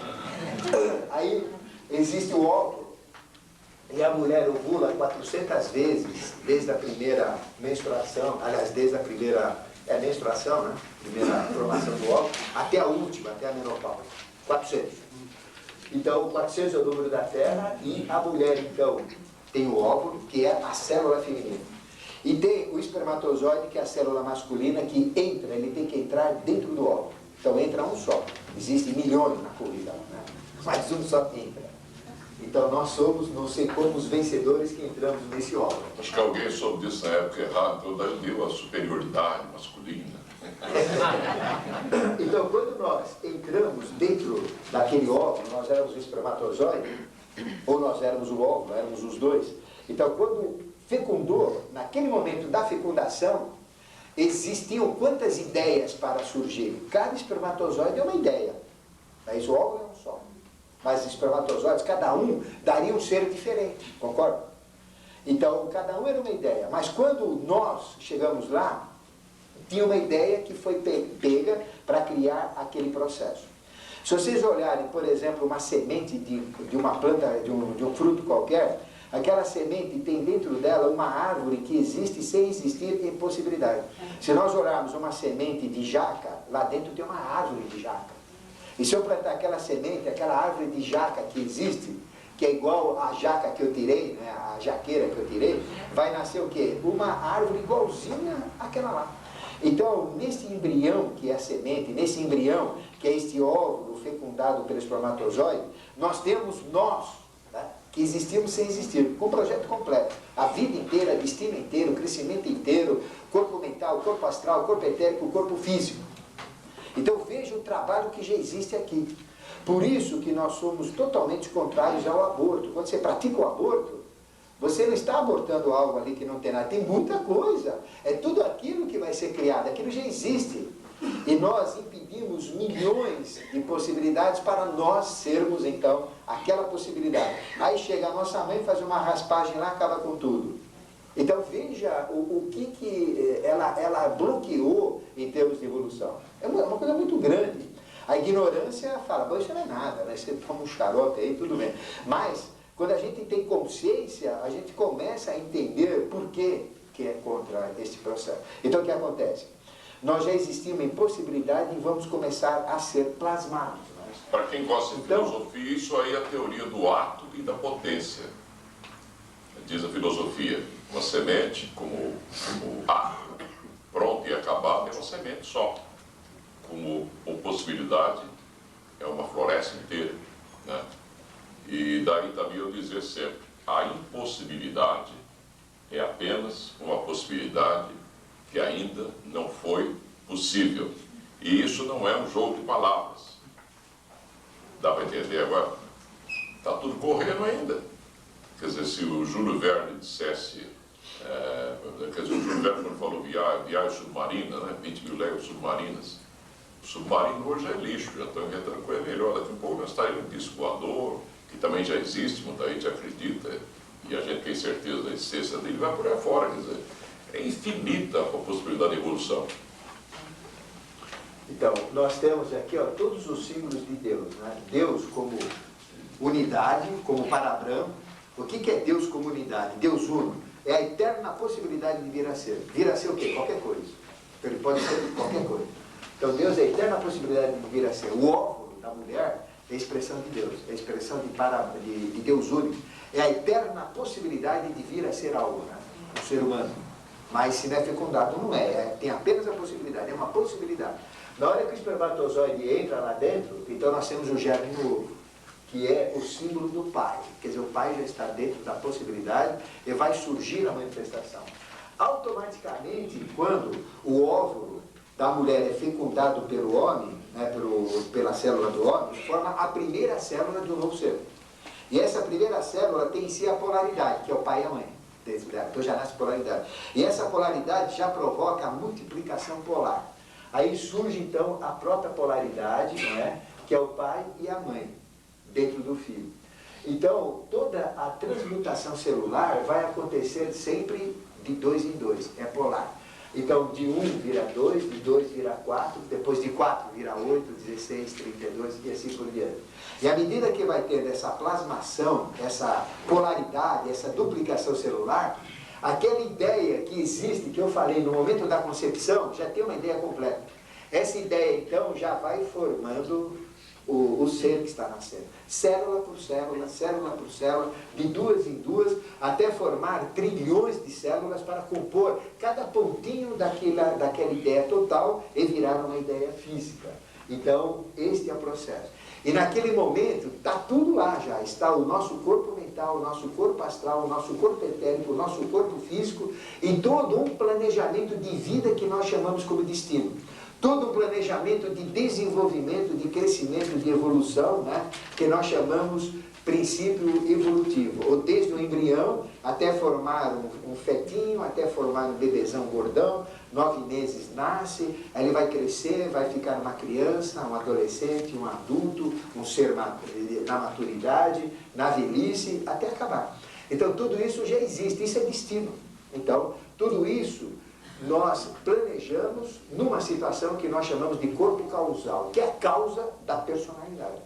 Aí, existe o óvulo. E a mulher ovula 400 vezes, desde a primeira menstruação, aliás, desde a primeira menstruação, né? Primeira formação do óvulo, até a última, até a menopausa. 400. Então, 400 é o número da Terra, e a mulher, então, tem o óvulo, que é a célula feminina. E tem o espermatozoide, que é a célula masculina, que entra, ele tem que entrar dentro do óvulo. Então, entra um só. Existem milhões na corrida, né? Mas um só entra. Então nós somos, não sei como, os vencedores que entramos nesse óvulo. Acho que alguém soube disso na época errado, então daí deu a superioridade masculina. Então, quando nós entramos dentro daquele óvulo, nós éramos o espermatozoide, ou nós éramos o óvulo, éramos os dois. Então, quando fecundou, naquele momento da fecundação, existiam quantas ideias para surgir? Cada espermatozoide é uma ideia. Mas o óvulo é um só. Mas os espermatozoides, cada um daria um ser diferente, concorda? Então, cada um era uma ideia. Mas quando nós chegamos lá, tinha uma ideia que foi pega para criar aquele processo. Se vocês olharem, por exemplo, uma semente de uma planta, de um fruto qualquer, aquela semente tem dentro dela uma árvore que existe sem existir em possibilidade. Se nós olharmos uma semente de jaca, lá dentro tem uma árvore de jaca. E se eu plantar aquela semente, aquela árvore de jaca que existe, que é igual à jaca que eu tirei, né, a jaqueira que eu tirei, vai nascer o quê? Uma árvore igualzinha àquela lá. Então, nesse embrião que é a semente, nesse embrião que é este óvulo fecundado pelo espermatozoide, nós temos nós, né, que existimos sem existir, com o projeto completo. A vida inteira, destino inteiro, crescimento inteiro, corpo mental, corpo astral, corpo etérico, corpo físico. Então veja o trabalho que já existe aqui. Por isso que nós somos totalmente contrários ao aborto. Quando você pratica o aborto, você não está abortando algo ali que não tem nada. Tem muita coisa. É tudo aquilo que vai ser criado. Aquilo já existe. E nós impedimos milhões de possibilidades para nós sermos, então, aquela possibilidade. Aí chega a nossa mãe, faz uma raspagem lá, acaba com tudo. Então veja o que ela bloqueou em termos de evolução. É uma coisa muito grande. A ignorância fala, bom, isso não é nada, né? Você toma um xarope aí, tudo bem. Mas, quando a gente tem consciência, a gente começa a entender por que é contra esse processo. Então o que acontece? Nós já existimos em possibilidade e vamos começar a ser plasmados. Né? Para quem gosta de filosofia, isso aí é a teoria do ato e da potência. Diz a filosofia, uma semente como ato pronto e acabado é uma semente só. Como possibilidade é uma floresta inteira. Né? E daí também eu dizer sempre, a impossibilidade é apenas uma possibilidade que ainda não foi possível. E isso não é um jogo de palavras. Dá para entender agora? Está tudo correndo ainda. Quer dizer, se o Júlio Verne dissesse, quer dizer, o Júlio Verne quando falou viagem submarina, né, 20 mil léguas submarinas, o submarino hoje é lixo, já estão inventando coisa melhor, daqui a pouco nós estaremos um disco voador, que também já existe, muita gente acredita, e a gente tem certeza da existência dele, vai por aí fora, quer dizer, é infinita a possibilidade de evolução. Então, nós temos aqui, ó, todos os símbolos de Deus, né? Deus como unidade, como Parabrahma. O que é Deus como unidade? Deus uno. É a eterna possibilidade de vir a ser. Vir a ser o quê? Qualquer coisa. Então, ele pode ser qualquer coisa. Então, Deus é a eterna possibilidade de vir a ser. O óvulo da mulher é a expressão de Deus. É a expressão de Deus único. É a eterna possibilidade de vir a ser algo, né? Um ser humano. Mas se não é fecundado, não é. Tem apenas a possibilidade. É uma possibilidade. Na hora que o espermatozoide entra lá dentro, então nós temos o germe no ovo, que é o símbolo do pai. Quer dizer, o pai já está dentro da possibilidade e vai surgir a manifestação. Automaticamente, quando o óvulo da mulher é fecundado pelo homem, né, pela célula do homem, forma a primeira célula de um novo ser. E essa primeira célula tem em si a polaridade, que é o pai e a mãe. Então já nasce polaridade. E essa polaridade já provoca a multiplicação polar. Aí surge então a própria polaridade, não é? Que é o pai e a mãe dentro do filho. Então, toda a transmutação celular vai acontecer sempre de 2 em 2, é polar. Então, de 1 vira 2, de 2 vira 4, depois de 4 vira 8, 16, 32 e assim por diante. E à medida que vai tendo essa plasmação, essa polaridade, essa duplicação celular, aquela ideia que existe, que eu falei no momento da concepção, já tem uma ideia completa. Essa ideia, então, já vai formando o ser que está nascendo. Célula por célula, célula por célula, de 2 em 2, até formar trilhões de células para compor cada pontinho daquela ideia total e virar uma ideia física. Então, este é o processo. E naquele momento, está tudo lá já. Está o nosso corpo mental, o nosso corpo astral, o nosso corpo etérico, o nosso corpo físico e todo um planejamento de vida que nós chamamos como destino. Todo um planejamento de desenvolvimento, de crescimento, de evolução, né, que nós chamamos princípio evolutivo. Ou desde o embrião até formar um fetinho, até formar um bebezão gordão, 9 meses nasce, aí ele vai crescer, vai ficar uma criança, um adolescente, um adulto, um ser na maturidade, na velhice, até acabar. Então tudo isso já existe, isso é destino. Então tudo isso nós planejamos numa situação que nós chamamos de corpo causal, que é a causa da personalidade.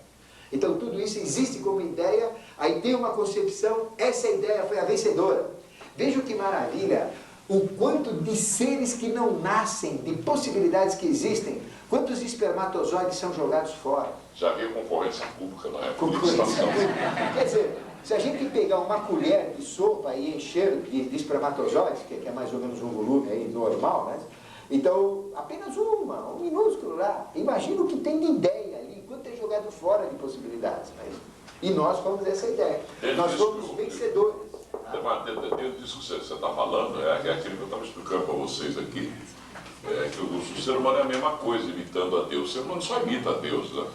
Então tudo isso existe como ideia, aí tem uma concepção, essa ideia foi a vencedora. Veja que maravilha, o quanto de seres que não nascem, de possibilidades que existem, quantos espermatozoides são jogados fora. Já havia concorrência pública na época. Concorrência pública. Quer dizer, se a gente pegar uma colher de sopa e encher de espermatozoides, que é mais ou menos um volume aí normal, né? Então, apenas um minúsculo lá, imagina o que tem de ideia ali, quanto é jogado fora de possibilidades. Né? E nós fomos essa ideia. Nós somos vencedores. Dentro disso que você está falando, é aquilo que eu estava explicando para vocês aqui, que o ser humano é a mesma coisa, imitando a Deus. O ser humano só imita a Deus, né?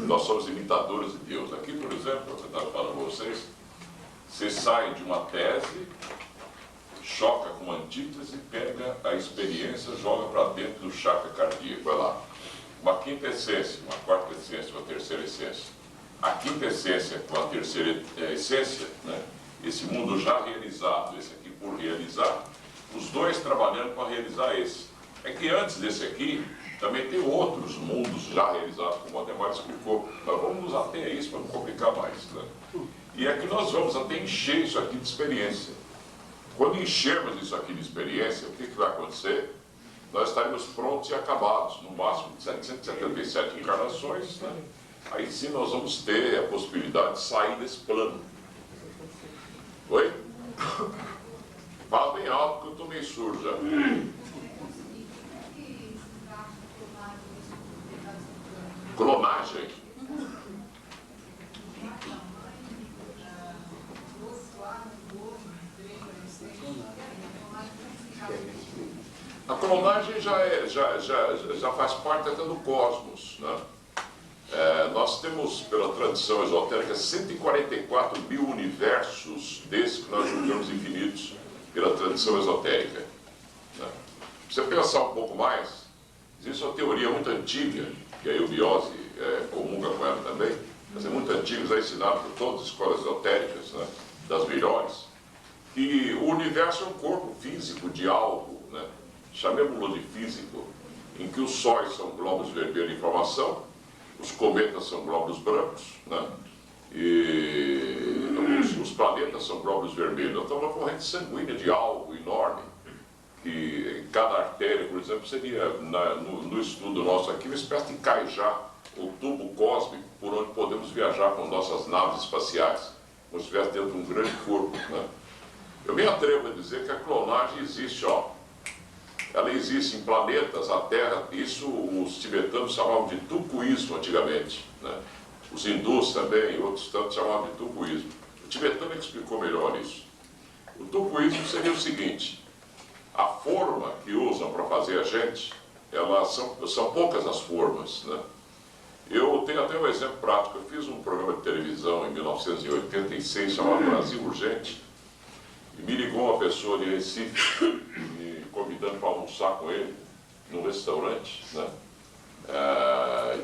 Nós somos imitadores de Deus. Aqui, por exemplo, eu estava falando para vocês, você sai de uma tese, choca com uma antítese, pega a experiência, joga para dentro do chakra cardíaco, vai lá. Uma quinta essência, uma quarta essência, uma terceira essência. A quinta essência com a terceira essência, né? Esse mundo já realizado, esse aqui por realizar, os dois trabalhando para realizar esse. É que antes desse aqui, também tem outros mundos já realizados, como o Ademar explicou, mas vamos nos ater a isso para não complicar mais. Né? E é que nós vamos até encher isso aqui de experiência. Quando enchermos isso aqui de experiência, o que vai acontecer? Nós estaremos prontos e acabados, no máximo de 777 encarnações, né? Aí sim nós vamos ter a possibilidade de sair desse plano. Oi? Fala bem alto que eu estou meio surdo já. Clonagem? A clonagem já faz parte até do cosmos, né? Nós temos, pela tradição esotérica, 144 mil universos desses que nós julgamos infinitos pela tradição esotérica. Né? Se você pensar um pouco mais, existe uma teoria muito antiga, que a eubiose comunga com ela também, mas é muito antiga, já ensinada por todas as escolas esotéricas, né, das melhores, que o universo é um corpo físico de algo, né, chamemos-lo de físico, em que os sóis são glóbulos vermelhos de informação, os cometas são glóbulos brancos, né, e os planetas são glóbulos vermelhos. Então, uma corrente sanguínea de algo enorme, que cada artéria, por exemplo, seria, no estudo nosso aqui, uma espécie de cajá, ou tubo cósmico, por onde podemos viajar com nossas naves espaciais, como se estivesse dentro de um grande corpo. Né? Eu me atrevo a dizer que a clonagem existe, ó. Ela existe em planetas, a Terra, isso os tibetanos chamavam de tucuísmo antigamente. Né? Os hindus também, outros tantos chamavam de tucuísmo. O tibetano explicou melhor isso. O tucuísmo seria o seguinte: a forma que usam para fazer a gente, são poucas as formas. Né? Eu tenho até um exemplo prático. Eu fiz um programa de televisão em 1986 chamado Brasil Urgente, e me ligou uma pessoa de Recife, me convidando para almoçar com ele num restaurante, né?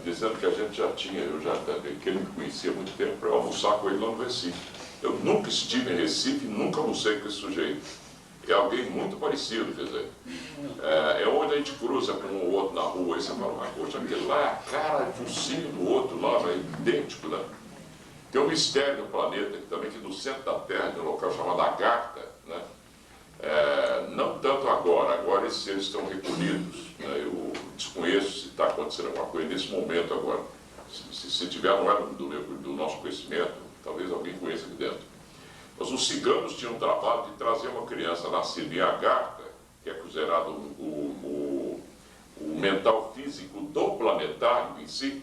Dizendo que a gente já tinha, que ele me conhecia há muito tempo, para eu almoçar com ele lá no Recife. Eu nunca estive em Recife, nunca almocei com esse sujeito. É alguém muito parecido, quer dizer, é onde a gente cruza com um ou outro na rua, aí você fala, mas poxa, aquele lá é a cara, o focinho do outro lá, é idêntico, né? Tem um mistério no planeta, também que no centro da Terra, de um local chamado Agartha, né? Não tanto agora esses seres estão recolhidos, né? Eu desconheço se está acontecendo alguma coisa nesse momento agora. Se tiver, não é do nosso conhecimento, talvez alguém conheça aqui dentro. Mas os ciganos tinham um trabalho de trazer uma criança nascida em Agartha, que é considerado o mental físico do planeta, planetário em si,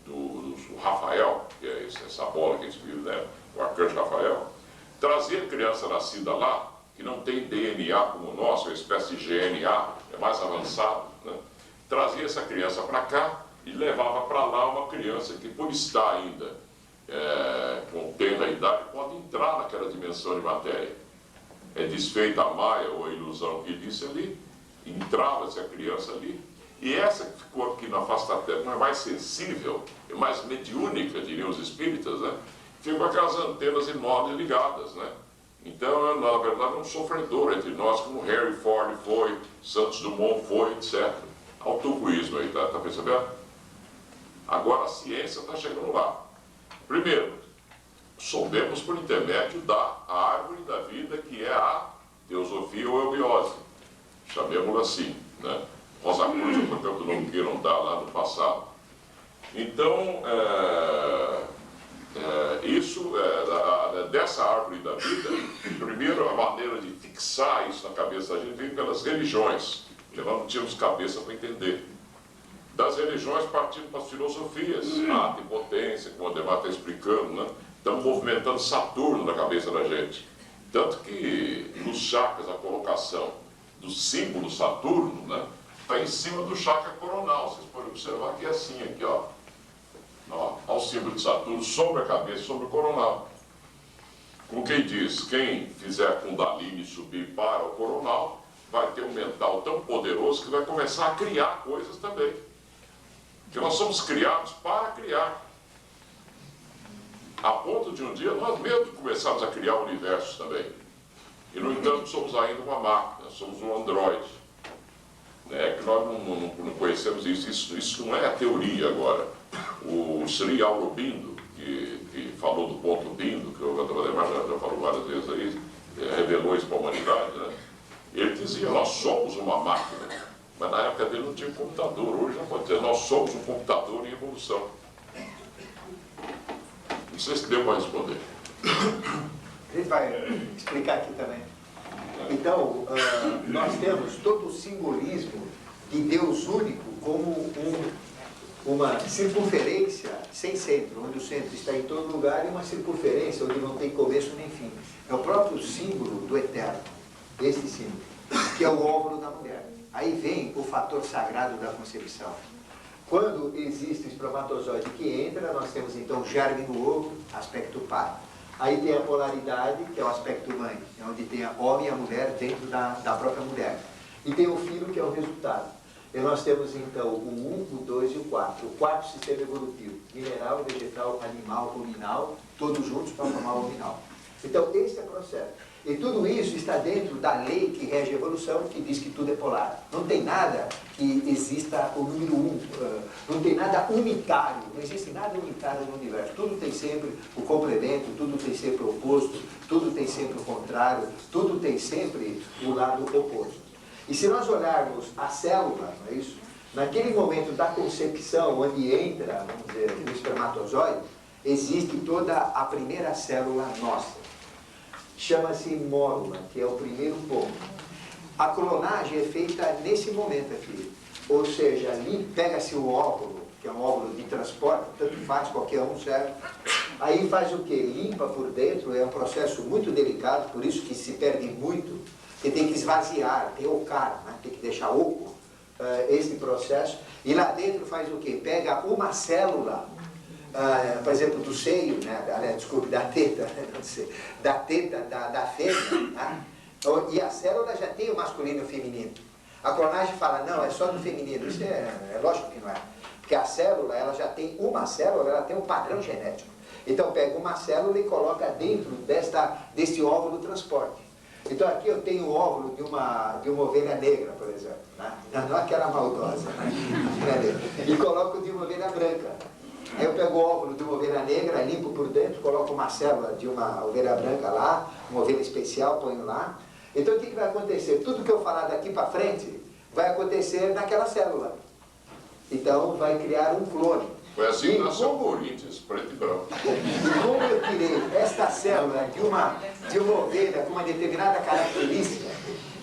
do Rafael, que é essa bola que a gente viu, né? O arcanjo Rafael, trazer a criança nascida lá, que não tem DNA como o nosso, é uma espécie de GNA, é mais avançado, né? Trazia essa criança para cá e levava para lá uma criança que, por estar ainda contendo a idade, pode entrar naquela dimensão de matéria. É desfeita a maia ou a ilusão que disse ali, entrava-se a criança ali, e essa que ficou aqui na face da terra, é mais sensível, é mais mediúnica, diriam os espíritas, né? Ficam aquelas antenas enormes ligadas, né? Então, na verdade, é um sofredor entre nós, como Henry Ford foi, Santos Dumont foi, etc. Autocuísmo aí, tá percebendo? Agora a ciência está chegando lá. Primeiro, soubemos por intermédio da árvore da vida, que é a teosofia ou eubiose, chamemos-la assim, né? Rosa Cruz, portanto, não queiram dar lá no passado. Então, dessa árvore da vida, primeiro a maneira de fixar isso na cabeça da gente vem pelas religiões, que nós não tínhamos cabeça para entender. Das religiões partindo para as filosofias, a potência, como o Ademar está explicando, né? Estamos movimentando Saturno na cabeça da gente. Tanto que nos chakras a colocação do símbolo Saturno, né, está em cima do chakra coronal. Vocês podem observar que é assim aqui, ó. Olha o símbolo de Saturno sobre a cabeça, sobre o coronal. Com quem diz, quem fizer Kundalini subir para o coronal, vai ter um mental tão poderoso que vai começar a criar coisas também. Porque nós somos criados para criar. A ponto de um dia nós mesmos começarmos a criar universos também. E, no entanto, somos ainda uma máquina, somos um androide. É que nós não conhecemos isso. Isso não é a teoria agora. O Sri Aurobindo, que falou do ponto Bindo, que o Ademar já falou várias vezes aí, revelou isso para a humanidade, né? Ele dizia, nós somos uma máquina. Mas na época dele não tinha computador. Hoje já pode dizer, nós somos um computador em evolução. Não sei se deu para responder. A gente vai explicar aqui também. Então, nós temos todo o simbolismo de Deus único como uma circunferência sem centro, onde o centro está em todo lugar, e uma circunferência onde não tem começo nem fim. É o próprio símbolo do eterno, esse símbolo, que é o óvulo da mulher. Aí vem o fator sagrado da concepção. Quando existe o espermatozoide que entra, nós temos então germe no ovo, aspecto pai. Aí tem a polaridade, que é o aspecto mãe, é onde tem a homem e a mulher dentro da própria mulher. E tem o filho, que é o resultado. E nós temos então o 1, o 2 e o 4. O quarto sistema evolutivo, mineral, vegetal, animal, ruminal, todos juntos para formar o ruminal. Então esse é o processo. E tudo isso está dentro da lei que rege a evolução, que diz que tudo é polar. Não tem nada que exista o número 1, não tem nada unitário, não existe nada unitário no universo. Tudo tem sempre o complemento, tudo tem sempre o oposto, tudo tem sempre o contrário, tudo tem sempre o lado oposto. E se nós olharmos a célula, não é isso? Naquele momento da concepção, onde entra, vamos dizer, o espermatozoide, existe toda a primeira célula nossa. Chama-se mórula, que é o primeiro ponto. A clonagem é feita nesse momento aqui. Ou seja, ali pega-se o óvulo, que é um óvulo de transporte, tanto faz, qualquer um serve. Aí faz o quê? Limpa por dentro, é um processo muito delicado, por isso que se perde muito, que tem que esvaziar, tem ocar, né? Tem que deixar oco esse processo. E lá dentro faz o quê? Pega uma célula, por exemplo, do seio, né? Desculpe, da teta, da teta da fêmea, né? E a célula já tem o masculino e o feminino. A clonagem fala, não, é só do feminino. Isso é lógico que não é. Porque a célula, ela já tem uma célula, ela tem um padrão genético. Então pega uma célula e coloca dentro desse óvulo transporte. Então aqui eu tenho o óvulo de uma ovelha negra, por exemplo, né? Não aquela maldosa, né? E coloco de uma ovelha branca. Aí eu pego o óvulo de uma ovelha negra, limpo por dentro, coloco uma célula de uma ovelha branca lá, uma ovelha especial, ponho lá. Então o que vai acontecer? Tudo que eu falar daqui para frente vai acontecer naquela célula. Então vai criar um clone. Foi assim que nasceu o Corinthians, preto e branco. E como eu tirei esta célula de uma ovelha com uma determinada característica,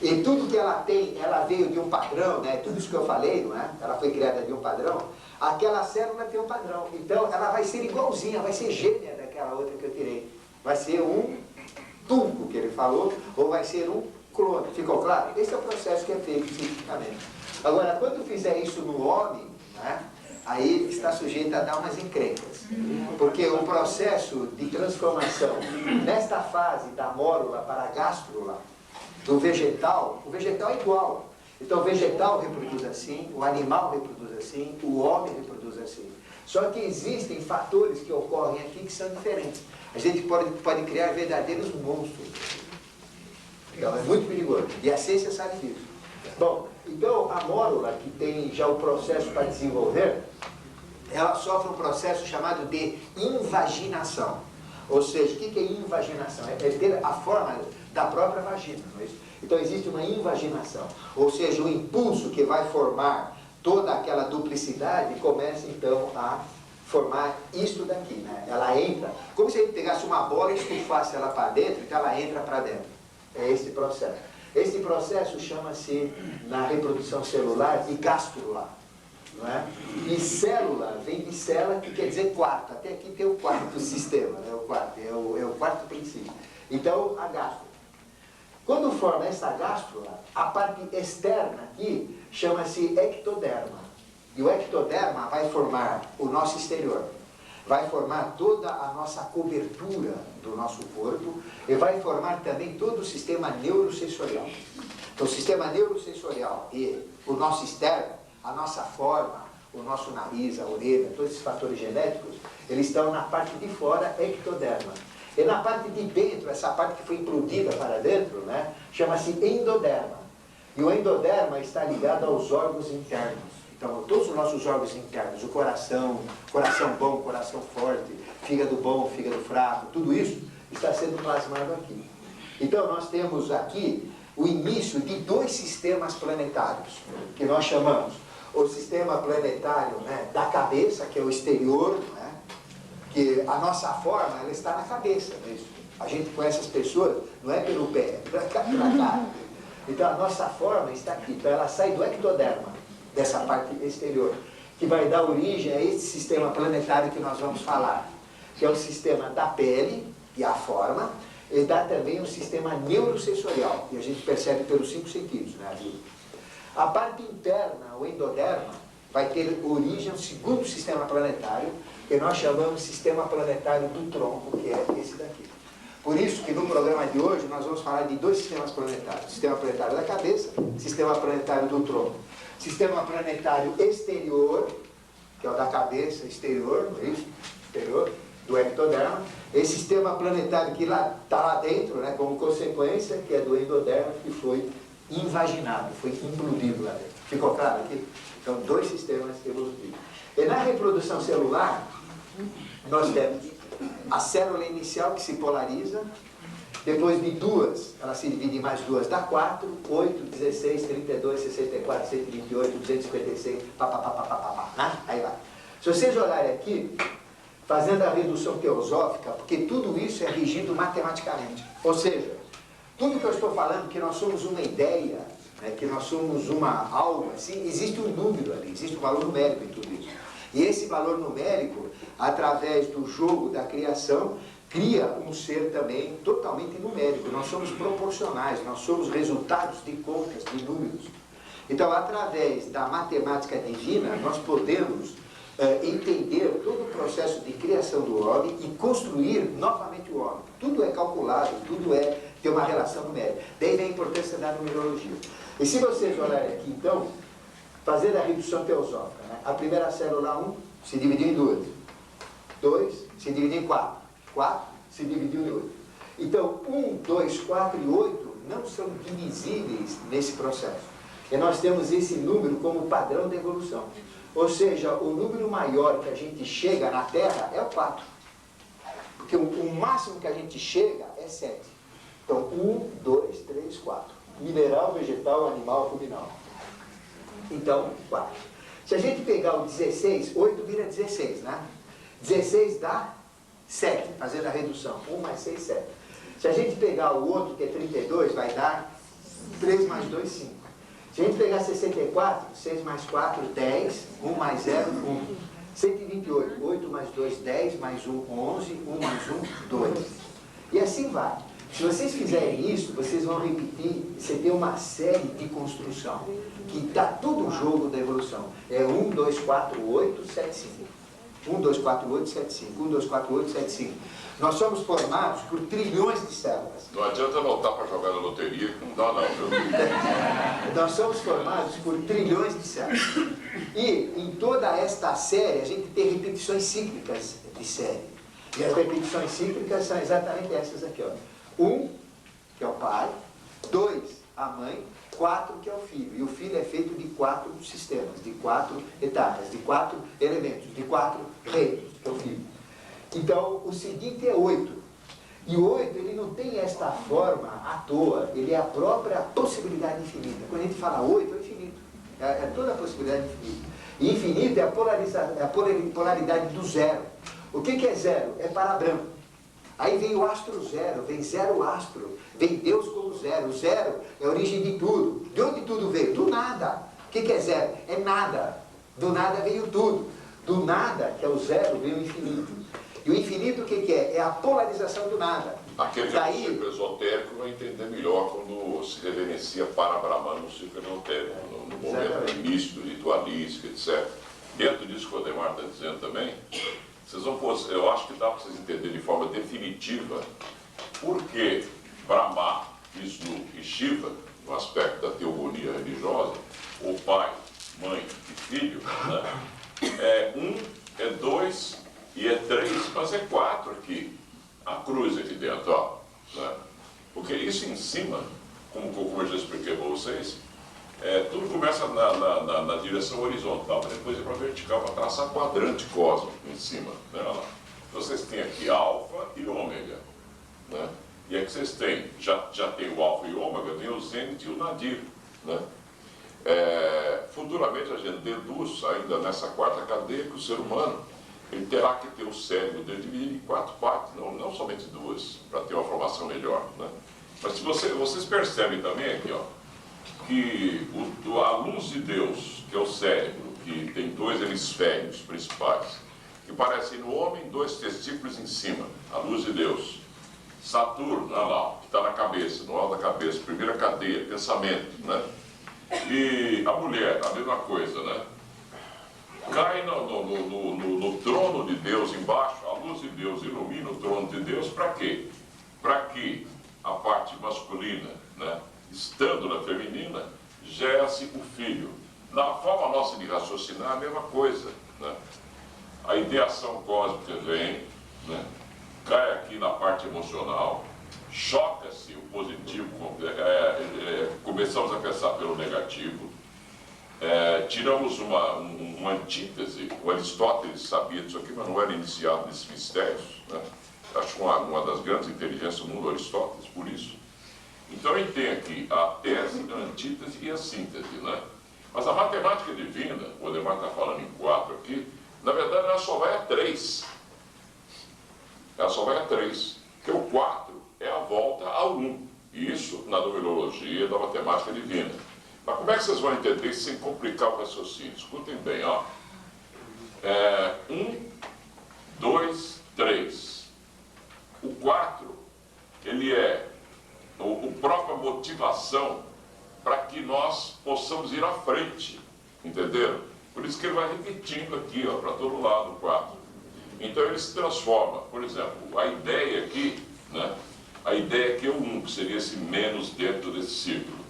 E tudo que ela tem, ela veio de um padrão, né? Tudo isso que eu falei, não é? Ela foi criada de um padrão. Aquela célula tem um padrão. Então, ela vai ser igualzinha, vai ser gêmea daquela outra que eu tirei. Vai ser um tunco, que ele falou, ou vai ser um clone. Ficou claro? Esse é o processo que é feito cientificamente. Agora, quando fizer isso no homem, né? Aí ele está sujeito a dar umas encrencas. Porque o processo de transformação, nesta fase da mórula para a gástrula, do vegetal, o vegetal é igual. Então o vegetal reproduz assim, o animal reproduz assim, o homem reproduz assim. Só que existem fatores que ocorrem aqui que são diferentes. A gente pode criar verdadeiros monstros. Então é muito perigoso. E a ciência sabe disso. Bom, então a mórula, que tem já o processo para desenvolver, ela sofre um processo chamado de invaginação. Ou seja, o que é invaginação? É ter a forma da própria vagina, não é isso? Então existe uma invaginação, ou seja, o impulso que vai formar toda aquela duplicidade começa então a formar isto daqui, né? Ela entra, como se a gente pegasse uma bola e estufasse ela para dentro, então ela entra para dentro. É esse processo. Esse processo chama-se, na reprodução celular, de gástrula. Não é? E célula vem de célula, que quer dizer quarto. Até aqui tem o quarto sistema, né? É o quarto princípio. Então, a gástrula. Quando forma essa gástrula, a parte externa aqui chama-se ectoderma. E o ectoderma vai formar o nosso exterior. Vai formar toda a nossa cobertura do nosso corpo e vai formar também todo o sistema neurosensorial. Então, o sistema neurosensorial e o nosso externo, a nossa forma, o nosso nariz, a orelha, todos esses fatores genéticos, eles estão na parte de fora, ectoderma. E na parte de dentro, essa parte que foi implodida para dentro, né, chama-se endoderma. E o endoderma está ligado aos órgãos internos. Então, todos os nossos órgãos internos, o coração, coração bom, coração forte, fígado bom, fígado fraco, tudo isso está sendo plasmado aqui. Então, nós temos aqui o início de dois sistemas planetários, que nós chamamos o sistema planetário, né, da cabeça, que é o exterior, né, que a nossa forma ela está na cabeça mesmo. A gente conhece as pessoas, não é pelo pé, é para cá. Então, a nossa forma está aqui. Então, ela sai do ectoderma, dessa parte exterior, que vai dar origem a esse sistema planetário que nós vamos falar, que é o sistema da pele e a forma, e dá também um sistema neurosensorial, que a gente percebe pelos 5 sentidos, né? A parte interna, o endoderma, vai ter origem ao segundo sistema planetário, que nós chamamos de sistema planetário do tronco, que é esse daqui. Por isso que no programa de hoje nós vamos falar de dois sistemas planetários, sistema planetário da cabeça, sistema planetário do tronco. Sistema planetário exterior, que é o da cabeça, exterior, não é isso? Exterior, do ectoderma. Esse sistema planetário que está lá dentro, né, como consequência, que é do endoderma, que foi invaginado, foi implodido lá dentro. Ficou claro aqui? Então, dois sistemas evolutivos. E na reprodução celular, nós temos a célula inicial que se polariza, depois de duas, ela se divide em mais duas, dá 4, 8, 16, 32, 64, 128, 256, né? Aí vai. Se vocês olharem aqui, fazendo a redução teosófica, porque tudo isso é regido matematicamente. Ou seja, tudo que eu estou falando, que nós somos uma ideia, né, que nós somos uma alma, assim, existe um número ali, existe um valor numérico em tudo isso. E esse valor numérico, através do jogo da criação, cria um ser também totalmente numérico. Nós somos proporcionais, nós somos resultados de contas, de números. Então, através da matemática divina, nós podemos entender todo o processo de criação do homem e construir novamente o homem. Tudo é calculado, tudo tem uma relação numérica. Daí vem a importância da numerologia. E se vocês olharem aqui, então, fazendo a redução teosófica, né? A primeira célula 1 se dividiu em 2. 2 se dividiu em 4. 4 se dividiu em 8. Então, 1, 2, 4 e 8 não são divisíveis nesse processo. E nós temos esse número como padrão de evolução. Ou seja, o número maior que a gente chega na Terra é o 4. Porque o máximo que a gente chega é 7. Então, 1, 2, 3, 4. Mineral, vegetal, animal, ruminal. Então, 4. Se a gente pegar o 16, 8 vira 16, né? 16 dá 7, fazendo a redução. 1 mais 6, 7. Se a gente pegar o outro, que é 32, vai dar 3 mais 2, 5. Se a gente pegar 64, 6 mais 4, 10, 1 mais 0, 1. 128, 8 mais 2, 10, mais 1, 11, 1 mais 1, 2. E assim vai. Se vocês fizerem isso, vocês vão repetir, você tem uma série de construção, que está todo o jogo da evolução. É 1, 2, 4, 8, 7, 5. 1, 2, 4, 8, 7, 5. 1, 2, 4, 8, 7, 5. Nós somos formados por trilhões de células. Não adianta anotar para jogar na loteria, que não dá não, viu? Nós somos formados por trilhões de células. E em toda esta série, a gente tem repetições cíclicas de série. E as repetições cíclicas são exatamente essas aqui, ó. 1, que é o pai, 2, a mãe, 4, que é o filho. E o filho é feito de 4 sistemas, de 4 etapas, de 4 elementos, de 4 reinos, que é o filho. Então, o seguinte é 8. E o 8, ele não tem esta forma à toa, ele é a própria possibilidade infinita. Quando a gente fala 8, é infinito. É toda a possibilidade infinita. E infinito é a polaridade do zero. O que é zero? É para branco. Aí vem o astro zero, vem zero astro, vem Deus como zero. O zero é a origem de tudo. De onde tudo veio? Do nada. O que é zero? É nada. Do nada veio tudo. Do nada, que é o zero, veio o infinito. E o infinito o que é? É a polarização do nada. Aquele ciclo esotérico vai entender melhor quando se reverencia para Brahman no ciclo esotérico, no momento místico, ritualístico, etc. Dentro disso que o Ademar está dizendo também, eu acho que dá para vocês entenderem de forma definitiva por que Brahma, Vishnu e Shiva, no aspecto da teogonia religiosa, o pai, mãe e filho, né, é 1, é 2 e é 3, mas é 4 aqui. A cruz aqui dentro, ó. Né? Porque isso em cima, como eu já expliquei para vocês, tudo começa na direção horizontal, para depois ir para a vertical, para traçar quadrante cósmico em cima. Né? Vocês têm aqui alfa e ômega. Né? E aqui vocês têm, já tem o alfa e o ômega, tem o zênite e o nadir. Né? Futuramente a gente deduz, ainda nessa quarta cadeia, que o ser humano ele terá que ter o cérebro dele dividido em 4 partes, não somente 2, para ter uma formação melhor. Né? Mas se vocês percebem também aqui, ó, que a luz de Deus, que é o cérebro, que tem 2 hemisférios principais, que parecem no homem 2 testículos em cima, a luz de Deus. Saturno, olha lá, que está na cabeça, no alto da cabeça, primeira cadeia, pensamento, né? E a mulher, a mesma coisa, né? Cai no trono de Deus embaixo, a luz de Deus ilumina o trono de Deus, para quê? Para que a parte masculina, né, estando na feminina, gera-se o filho. Na forma nossa de raciocinar, a mesma coisa. Né? A ideação cósmica vem, né, cai aqui na parte emocional, choca-se o positivo, começamos a pensar pelo negativo, tiramos uma antítese. O Aristóteles sabia disso aqui, mas não era iniciado nesses mistérios. Né? Acho uma das grandes inteligências do mundo, Aristóteles, por isso. Então a gente tem aqui a tese, a antítese e a síntese. Né? Mas a matemática divina, o Ademar está falando em 4 aqui, na verdade ela só vai a 3. Ela só vai a 3. Porque o 4 é a volta ao 1. E isso na numerologia da matemática divina. Mas como é que vocês vão entender isso sem complicar o raciocínio? Escutem bem, ó. 1, 2, 3. O 4, ele é a própria motivação para que nós possamos ir à frente, entenderam? Por isso que ele vai repetindo aqui, ó, para todo lado, o 4. Então ele se transforma, por exemplo, a ideia aqui, né? A ideia aqui é o 1, que seria esse menos dentro desse círculo.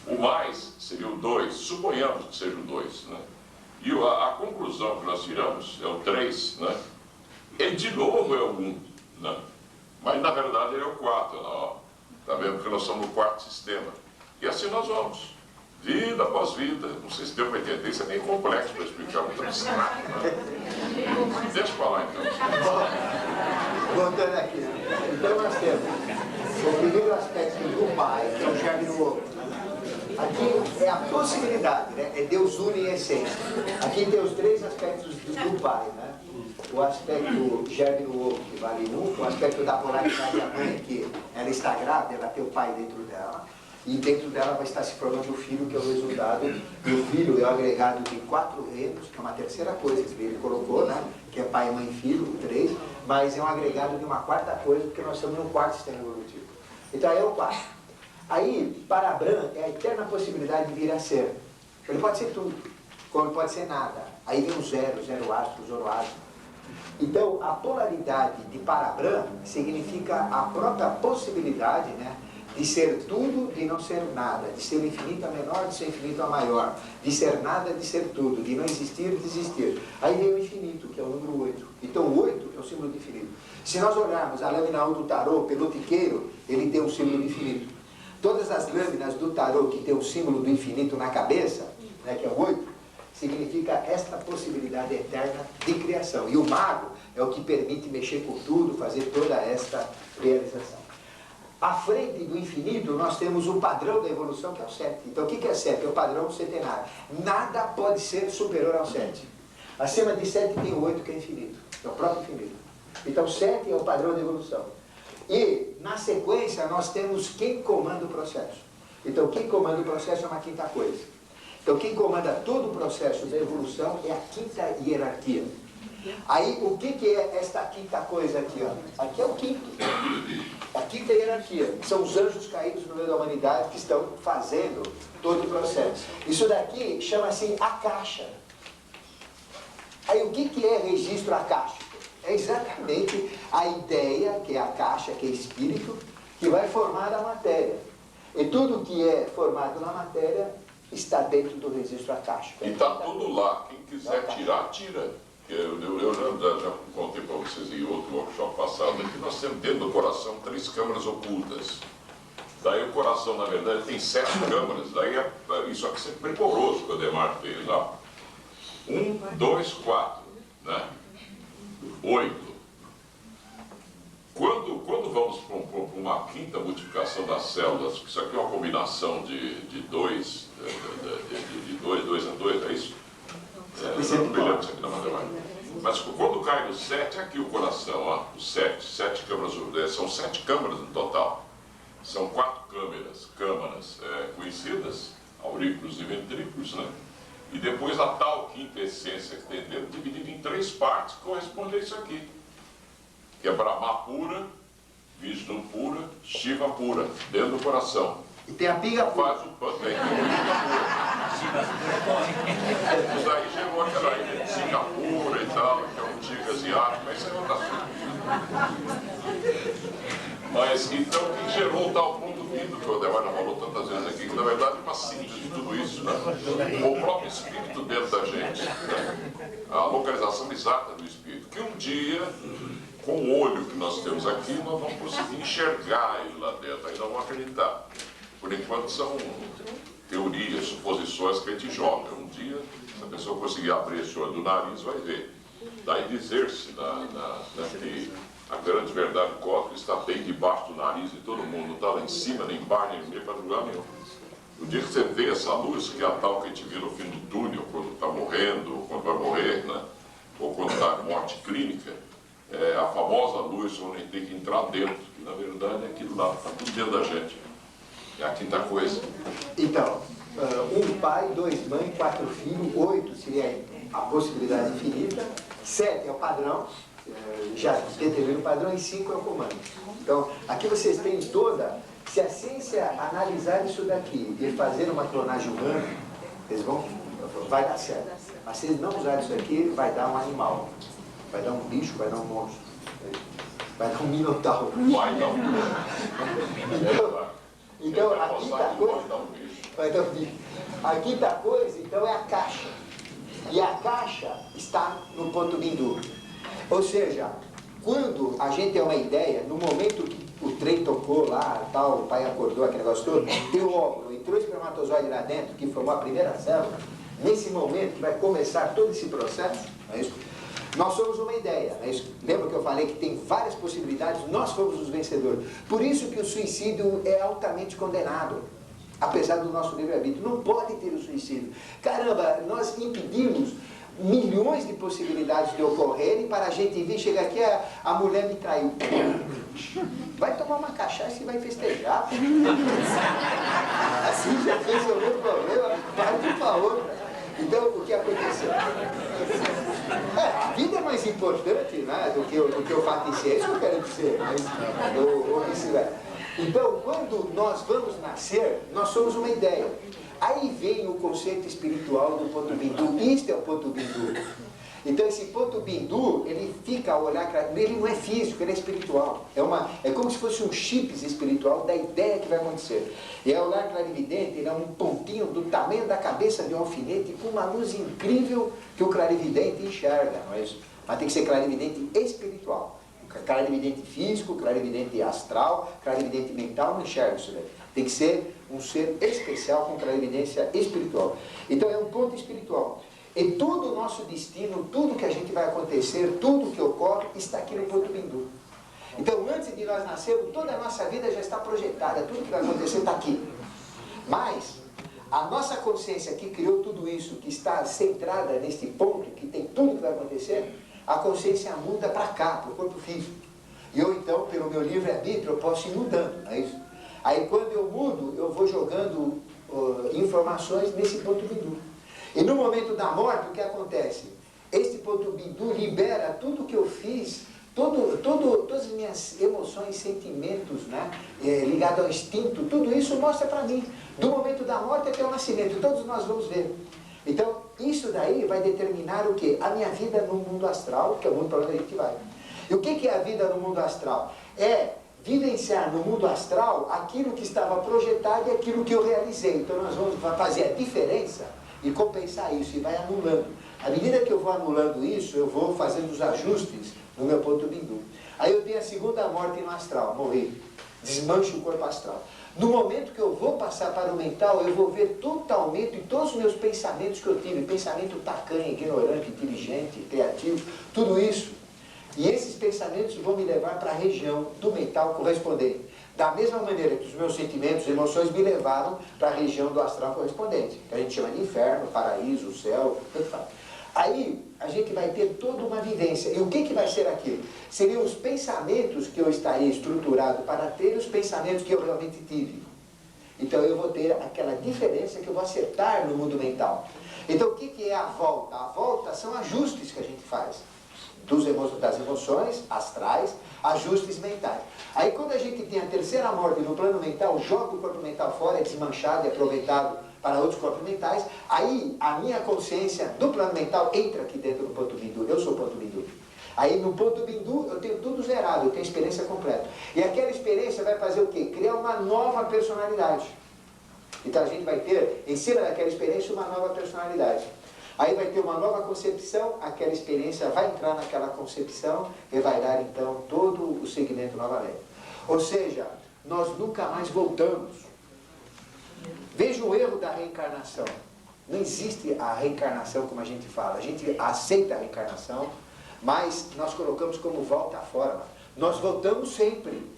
O mais seria o 2, suponhamos que seja o 2, né? E a conclusão que nós tiramos é o 3, né? Ele de novo é o 1, né? Mas na verdade ele é o 4, ó. Tá vendo? Porque nós somos no 4º sistema. E assim nós vamos, vida após vida. Não sei se deu para entender, isso é meio complexo para explicar, muito abstrato, né? Deixa eu falar então. Voltando aqui, então nós temos o primeiro aspecto do pai, que é o germe no ovo. Aqui é a possibilidade, né? É Deus une em essência. Aqui tem os 3 aspectos do pai, né? O aspecto germe no ovo, que vale 1, o aspecto da polaridade da mãe, que ela está grávida, ela tem o pai dentro dela, e dentro dela vai estar se formando o filho, que é o resultado, e o filho é o agregado de 4 reinos, que é uma terceira coisa que ele colocou, né? Que é pai, mãe e filho, 3, mas é um agregado de uma 4ª coisa, porque nós estamos no 4º sistema evolutivo. Então aí é o 4. Aí, para Abraham, é a eterna possibilidade de vir a ser. Ele pode ser tudo, como pode ser nada. Aí vem o zero, zoroastro, zoroastro. Então, a polaridade de para Abraham significa a própria possibilidade, né, de ser tudo, de não ser nada, de ser o infinito a menor, de ser o infinito a maior, de ser nada, de ser tudo, de não existir, de existir. Aí vem o infinito, que é o número 8. Então, o 8 é o símbolo do infinito. Se nós olharmos a lâmina 1 do tarô, pelo tiqueiro, ele tem o símbolo do infinito. Todas as lâminas do tarô que tem o símbolo do infinito na cabeça, né, que é o 8, significa esta possibilidade eterna de criação. E o mago é o que permite mexer com tudo, fazer toda esta realização. À frente do infinito, nós temos o padrão da evolução, que é o 7. Então, o que é 7? É o padrão setenário. Nada pode ser superior ao 7. Acima de 7 tem o 8, que é infinito. É o próprio infinito. Então, 7 é o padrão da evolução. E, na sequência, nós temos quem comanda o processo. Então, quem comanda o processo é uma 5ª coisa. Então, quem comanda todo o processo da evolução é a 5ª hierarquia. Aí, o que é esta 5ª coisa aqui? Ó? Aqui é o 5º. A 5ª hierarquia. São os anjos caídos no meio da humanidade que estão fazendo todo o processo. Isso daqui chama-se a caixa. Aí, o que é registro acástico? É exatamente a ideia, que é a caixa, que é espírito, que vai formar a matéria. E tudo que é formado na matéria está dentro do registro acástico. E está tudo lá. Quem quiser tirar, tira. Eu já contei para vocês em outro workshop passado que nós temos dentro do coração 3 câmaras ocultas. Daí o coração, na verdade, tem 7 câmaras. Daí isso aqui é primoroso que o Ademar fez lá. 1, 2, 4, né? 8. Quando vamos para uma 5ª multiplicação das células, isso aqui é uma combinação de 2 a 2, é isso? Não me lembro isso aqui na matemática. Mas quando cai no 7, aqui o coração, ó, o 7 câmaras, são 7 câmaras no total. São 4 câmaras conhecidas, aurículos e ventrículos, né? E depois a tal 5ª essência que tem dentro, dividida em 3 partes, que corresponde a isso aqui. Que é Brahma pura, Vishnu pura, Shiva pura, dentro do coração. E tem a pinga pura. Faz o pano, tem a pinga pura. Isso daí gerou aquela ideia de Singapura e tal, que é um tigre asiático, mas isso é outra coisa. Mas então o que gerou o tal ponto vindo, que o Ademar já falou tantas vezes aqui, que na verdade é uma síntese de tudo isso, né? O próprio espírito dentro da gente, né? A localização exata do espírito, que um dia, com o olho que nós temos aqui, nós vamos conseguir enxergar ele lá dentro, ainda vamos acreditar. Por enquanto são teorias, suposições que a gente joga. Um dia, se a pessoa conseguir abrir esse olho do nariz, vai ver. Daí dizer-se que a grande verdade cósmica está bem debaixo do nariz de todo mundo, não está lá em cima, nem embaixo, nem no meio, para lugar nenhum. O dia que você vê essa luz, que é a tal que a gente vê no fim do túnel, quando está morrendo, ou quando vai morrer, né? Ou quando está em morte clínica, é a famosa luz onde a gente tem que entrar dentro, que na verdade é aquilo lá, está tudo dentro da gente. É a 5ª coisa. Então, 1 pai, 2 mães, 4 filhos, 8 seria a possibilidade infinita, 7 é o padrão, já determina o padrão, e 5 é o comando. Então, aqui vocês têm toda, se a ciência analisar isso daqui e fazer uma clonagem humana, eles vai dar certo. Mas se eles não usarem isso aqui, vai dar um animal, vai dar um bicho, vai dar um monstro, vai dar um minotauro. Vai dar um Então, a 5ª coisa, vai dar um bicho. A 5ª coisa, então, é a caixa. E a caixa está no ponto bindu. Ou seja, quando a gente tem uma ideia, no momento que o trem tocou lá, tal, o pai acordou, aquele negócio todo, tem o óvulo, entrou o espermatozoide lá dentro, que formou a primeira célula, nesse momento que vai começar todo esse processo, é isso? Nós somos uma ideia, é isso? Lembra que eu falei que tem várias possibilidades? Nós fomos os vencedores. Por isso que o suicídio é altamente condenado, apesar do nosso livre-arbítrio. Não pode ter o suicídio. Caramba, nós impedimos milhões de possibilidades de ocorrerem para a gente vir, chegar aqui, a mulher me traiu. Vai tomar uma cachaça e vai festejar. Assim já resolveu o problema, parte para outra. Então, o que aconteceu? A vida é mais importante, né, do que o fato em si, é isso que eu quero dizer. Ou vice-versa. Então, quando nós vamos nascer, nós somos uma ideia. Aí vem o conceito espiritual do ponto bindu. Isto é o ponto bindu. Então, esse ponto bindu, ele fica a olhar, ele não é físico, ele é espiritual. É como se fosse um chip espiritual da ideia que vai acontecer. E ao olhar clarividente, ele é um pontinho do tamanho da cabeça de um alfinete com uma luz incrível que o clarividente enxerga, não é isso? Mas tem que ser clarividente espiritual. Clarividente físico, clarividente astral, clarividente mental, não enxerga isso daí. Tem que ser um ser especial com clarividência espiritual. Então é um ponto espiritual. E todo o nosso destino, tudo que a gente vai acontecer, tudo que ocorre, está aqui no ponto bindu. Então, antes de nós nascermos, toda a nossa vida já está projetada, tudo que vai acontecer está aqui. Mas, a nossa consciência que criou tudo isso, que está centrada neste ponto, que tem tudo que vai acontecer, a consciência muda para cá, para o corpo físico. E eu, então, pelo meu livre-arbítrio, eu posso ir mudando, não é isso? Aí, quando eu mudo, eu vou jogando informações nesse ponto bindu. E no momento da morte, o que acontece? Este ponto bindu libera tudo que eu fiz, todas as minhas emoções, sentimentos, né, ligados ao instinto, tudo isso mostra para mim. Do momento da morte até o nascimento, todos nós vamos ver. Então, isso daí vai determinar o quê? A minha vida no mundo astral, que é o mundo para onde a gente vai. E o que é a vida no mundo astral? É vivenciar no mundo astral aquilo que estava projetado e aquilo que eu realizei. Então, nós vamos fazer a diferença e compensar isso, e vai anulando. À medida que eu vou anulando isso, eu vou fazendo os ajustes no meu ponto bindu. Aí eu tenho a segunda morte no astral, morri. Desmancho o corpo astral. No momento que eu vou passar para o mental, eu vou ver totalmente todos os meus pensamentos que eu tive, pensamento tacanho, ignorante, inteligente, criativo, tudo isso. E esses pensamentos vão me levar para a região do mental correspondente. Da mesma maneira que os meus sentimentos, emoções me levaram para a região do astral correspondente, que a gente chama de inferno, paraíso, céu, tanto faz. Aí a gente vai ter toda uma vivência. E o que vai ser aquilo? Seriam os pensamentos que eu estaria estruturado para ter os pensamentos que eu realmente tive. Então eu vou ter aquela diferença que eu vou acertar no mundo mental. Então o que é a volta? A volta são ajustes que a gente faz. Das emoções astrais, ajustes mentais. Aí quando a gente tem a terceira morte no plano mental, joga o corpo mental fora, é desmanchado e aproveitado para outros corpos mentais, aí a minha consciência do plano mental entra aqui dentro do ponto bindu. Eu sou o ponto bindu. Aí no ponto bindu eu tenho tudo zerado, eu tenho a experiência completa. E aquela experiência vai fazer o quê? Criar uma nova personalidade. Então a gente vai ter, em cima daquela experiência, uma nova personalidade. Aí vai ter uma nova concepção, aquela experiência vai entrar naquela concepção e vai dar então todo o segmento novamente. Ou seja, nós nunca mais voltamos. Veja o erro da reencarnação. Não existe a reencarnação como a gente fala. A gente aceita a reencarnação, mas nós colocamos como volta à forma. Nós voltamos sempre,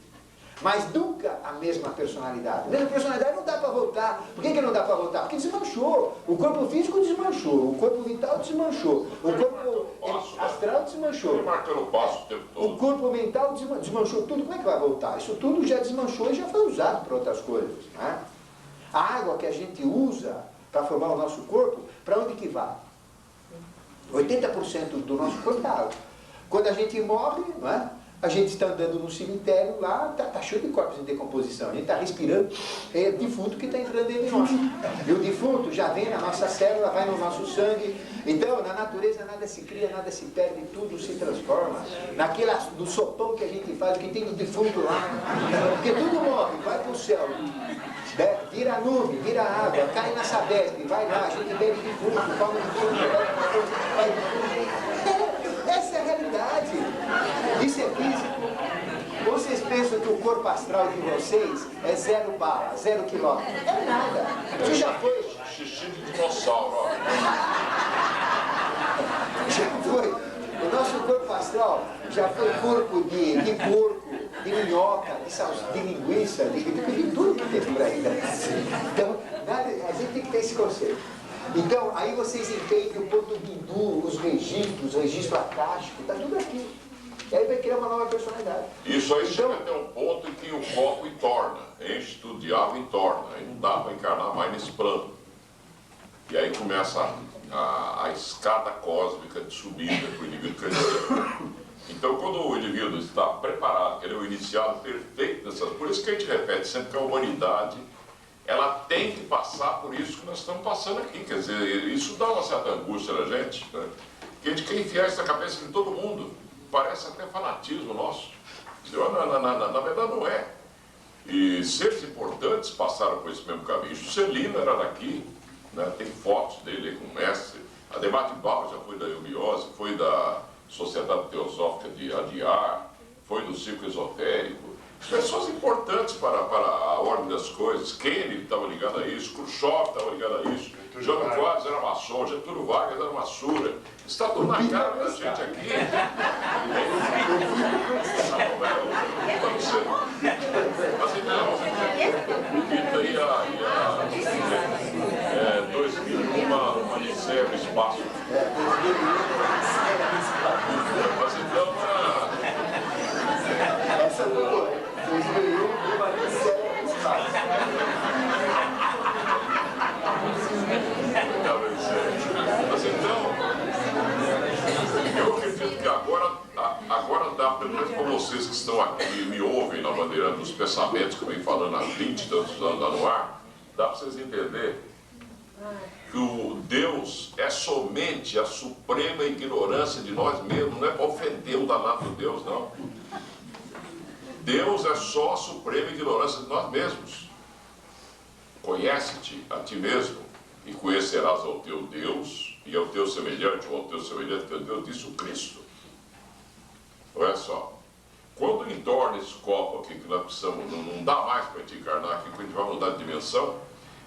mas nunca a mesma personalidade. A mesma personalidade não dá para voltar. Por que não dá para voltar? Porque desmanchou. O corpo físico desmanchou, o corpo vital desmanchou, o corpo astral desmanchou. O corpo mental desmanchou tudo. Como é que vai voltar? Isso tudo já desmanchou e já foi usado para outras coisas, né? A água que a gente usa para formar o nosso corpo, para onde que vai? 80% do nosso corpo é água. Quando a gente morre, não é? A gente está andando no cemitério lá, está cheio de corpos em decomposição. A gente está respirando, é defunto que está entrando dentro de nós. E o defunto já vem na nossa célula, vai no nosso sangue. Então, na natureza nada se cria, nada se perde, tudo se transforma. No sopão que a gente faz, que tem o defunto lá. Porque tudo morre, vai para o céu. Vira nuvem, vira água, cai na Sabesp, vai lá, a gente bebe defunto, come defunto, vai defunto. Essa é a realidade. Isso é físico. Vocês pensam que o corpo astral de vocês é 0 bala, 0 quilômetro? É nada. Você já foi? Xixi de dinossauro, ó. Já foi. O nosso corpo astral já foi corpo de porco, de minhoca, de linguiça, de tudo que tem por aí. Então, a gente tem que ter esse conceito. Então, aí vocês entendem o ponto hindu, os registros, o registro acástico, está tudo aqui. E aí vai criar uma nova personalidade. Isso aí chega até um ponto em que o copo entorna, enche tudo de água e entorna. Aí não dá para encarnar mais nesse plano. E aí começa a escada cósmica de subida para o indivíduo crescer. Então, quando o indivíduo está preparado, que ele é o iniciado perfeito dessas... Por isso que a gente repete sempre que a humanidade, ela tem que passar por isso que nós estamos passando aqui. Quer dizer, isso dá uma certa angústia na gente, né? Que a gente quer enfiar isso na cabeça de todo mundo. Parece até fanatismo nosso. Na verdade não é. E seres importantes passaram por esse mesmo caminho. Juscelino era daqui, né? Tem fotos dele aí com o mestre. Ademar de Barros já foi da eubiose, foi da Sociedade Teosófica de Adiar, foi do Círculo Esotérico. Pessoas importantes para a ordem das coisas. Kennedy estava ligado a isso, Khrushchev estava ligado a isso, Jânio Quadros era maçom, Getúlio Vargas era maçura. Está tudo na cara da gente aqui. Mas então, o Vita ia 2001, uma Odisseia no espaço. Mas então, essa boa, 2001, uma Odisseia no espaço. Mas então, eu acredito que agora dá, pelo menos para vocês que estão aqui e me ouvem na bandeira dos pensamentos que eu venho falando há 20 e tantos anos lá no ar, dá para vocês entenderem que o Deus é somente a suprema ignorância de nós mesmos, não é para ofender o danado Deus, não. Deus é só a suprema ignorância de nós mesmos. Conhece-te a ti mesmo e conhecerás ao teu Deus e ao teu semelhante, ou ao teu semelhante, teu Deus, disse o Cristo. Olha só, quando entorna esse copo aqui, que nós precisamos, não dá mais para a gente encarnar aqui, porque a gente vai mudar de dimensão,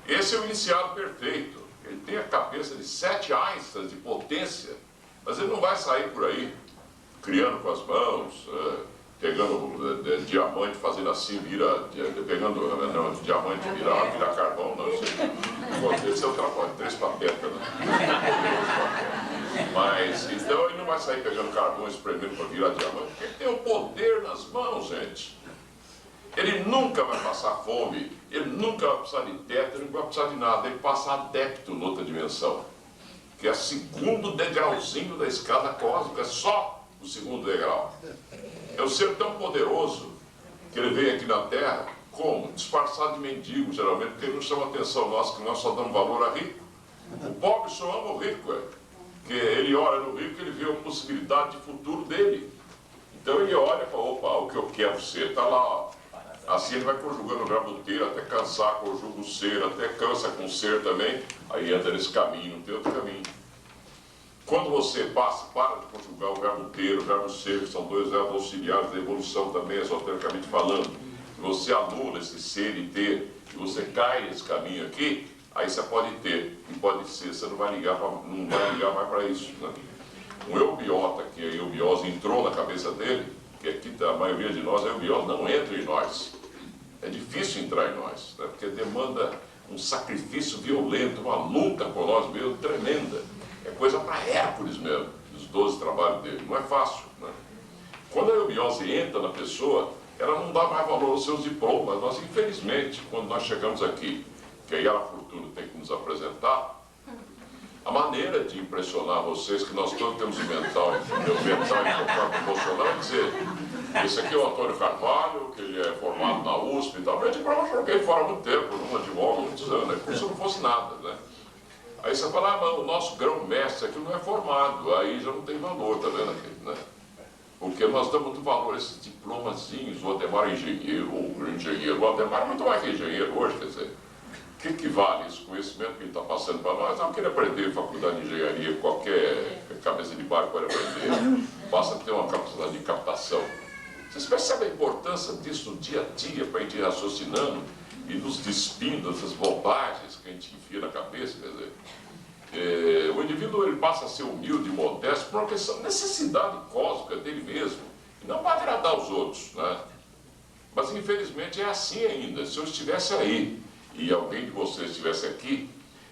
esse é o iniciado perfeito. Ele tem a cabeça de 7 Einsteins de potência, mas ele não vai sair por aí, criando com as mãos, pegando diamante, fazendo assim, pegando diamante, vira carvão, não sei. Esse é outra coisa, 3 patetas, né? Mas, então ele não vai sair pegando carvão, espremendo para virar diamante, porque ele tem o poder nas mãos, gente. Ele nunca vai passar fome, ele nunca vai precisar de teto, ele não vai precisar de nada, ele passa adepto noutra dimensão, que é o segundo degrauzinho da escada cósmica, só o segundo degrau. É um ser tão poderoso que ele vem aqui na Terra, como? Disfarçado de mendigo, geralmente, porque ele não chama atenção nossa, que nós só damos valor a rico. O pobre só ama o rico, porque ele olha no rico e ele vê a possibilidade de futuro dele. Então ele olha e fala, opa, o que eu quero ser está lá, ó. Assim ele vai conjugando o verbo ter, até cansar, conjuga o ser, até cansa com o ser também, aí entra nesse caminho, não tem outro caminho. Quando você para de conjugar o verbo ter, o verbo ser, que são 2 verbos auxiliares da evolução também, esotericamente falando, e você anula esse ser e ter, e você cai nesse caminho aqui, aí você pode ter e pode ser, você não vai ligar mais para isso, né? Um eubiota, que a eubiose entrou na cabeça dele, que aqui a maioria de nós, a eubiose não entra em nós. É difícil entrar em nós, né? Porque demanda um sacrifício violento, uma luta por nós mesmos tremenda. É coisa para Hércules mesmo, os 12 trabalhos dele, não é fácil, né? Quando a eubiose entra na pessoa, ela não dá mais valor aos seus diplomas. Nós, infelizmente, quando nós chegamos aqui, que a Yara Fortuna tem que nos apresentar, a maneira de impressionar vocês, que nós todos temos o mental e o emocional, é dizer, esse aqui é o Antônio Carvalho, que ele é formado na USP e tal, mas eu joguei fora há muito tempo, numa advoga, muitos anos, como se não fosse nada, né? Aí você fala, mas o nosso grão-mestre aqui não é formado, aí já não tem valor, tá vendo aqui, né? Porque nós damos muito valor a esses diplomazinhos, o Ademar é engenheiro, ou engenheiro, o Ademar é muito mais que engenheiro hoje, quer dizer, o que vale esse conhecimento que ele está passando para nós? Não queria aprender em faculdade de engenharia, qualquer cabeça de barco pode aprender, basta ter uma capacidade de captação. Vocês percebem a importância disso no dia a dia, para a gente ir raciocinando e nos despindo dessas bobagens que a gente enfia na cabeça, quer dizer, o indivíduo ele passa a ser humilde e modesto por uma questão de necessidade cósmica dele mesmo, e não para agradar os outros, né? Mas infelizmente é assim ainda. Se eu estivesse aí, e alguém de vocês estivesse aqui,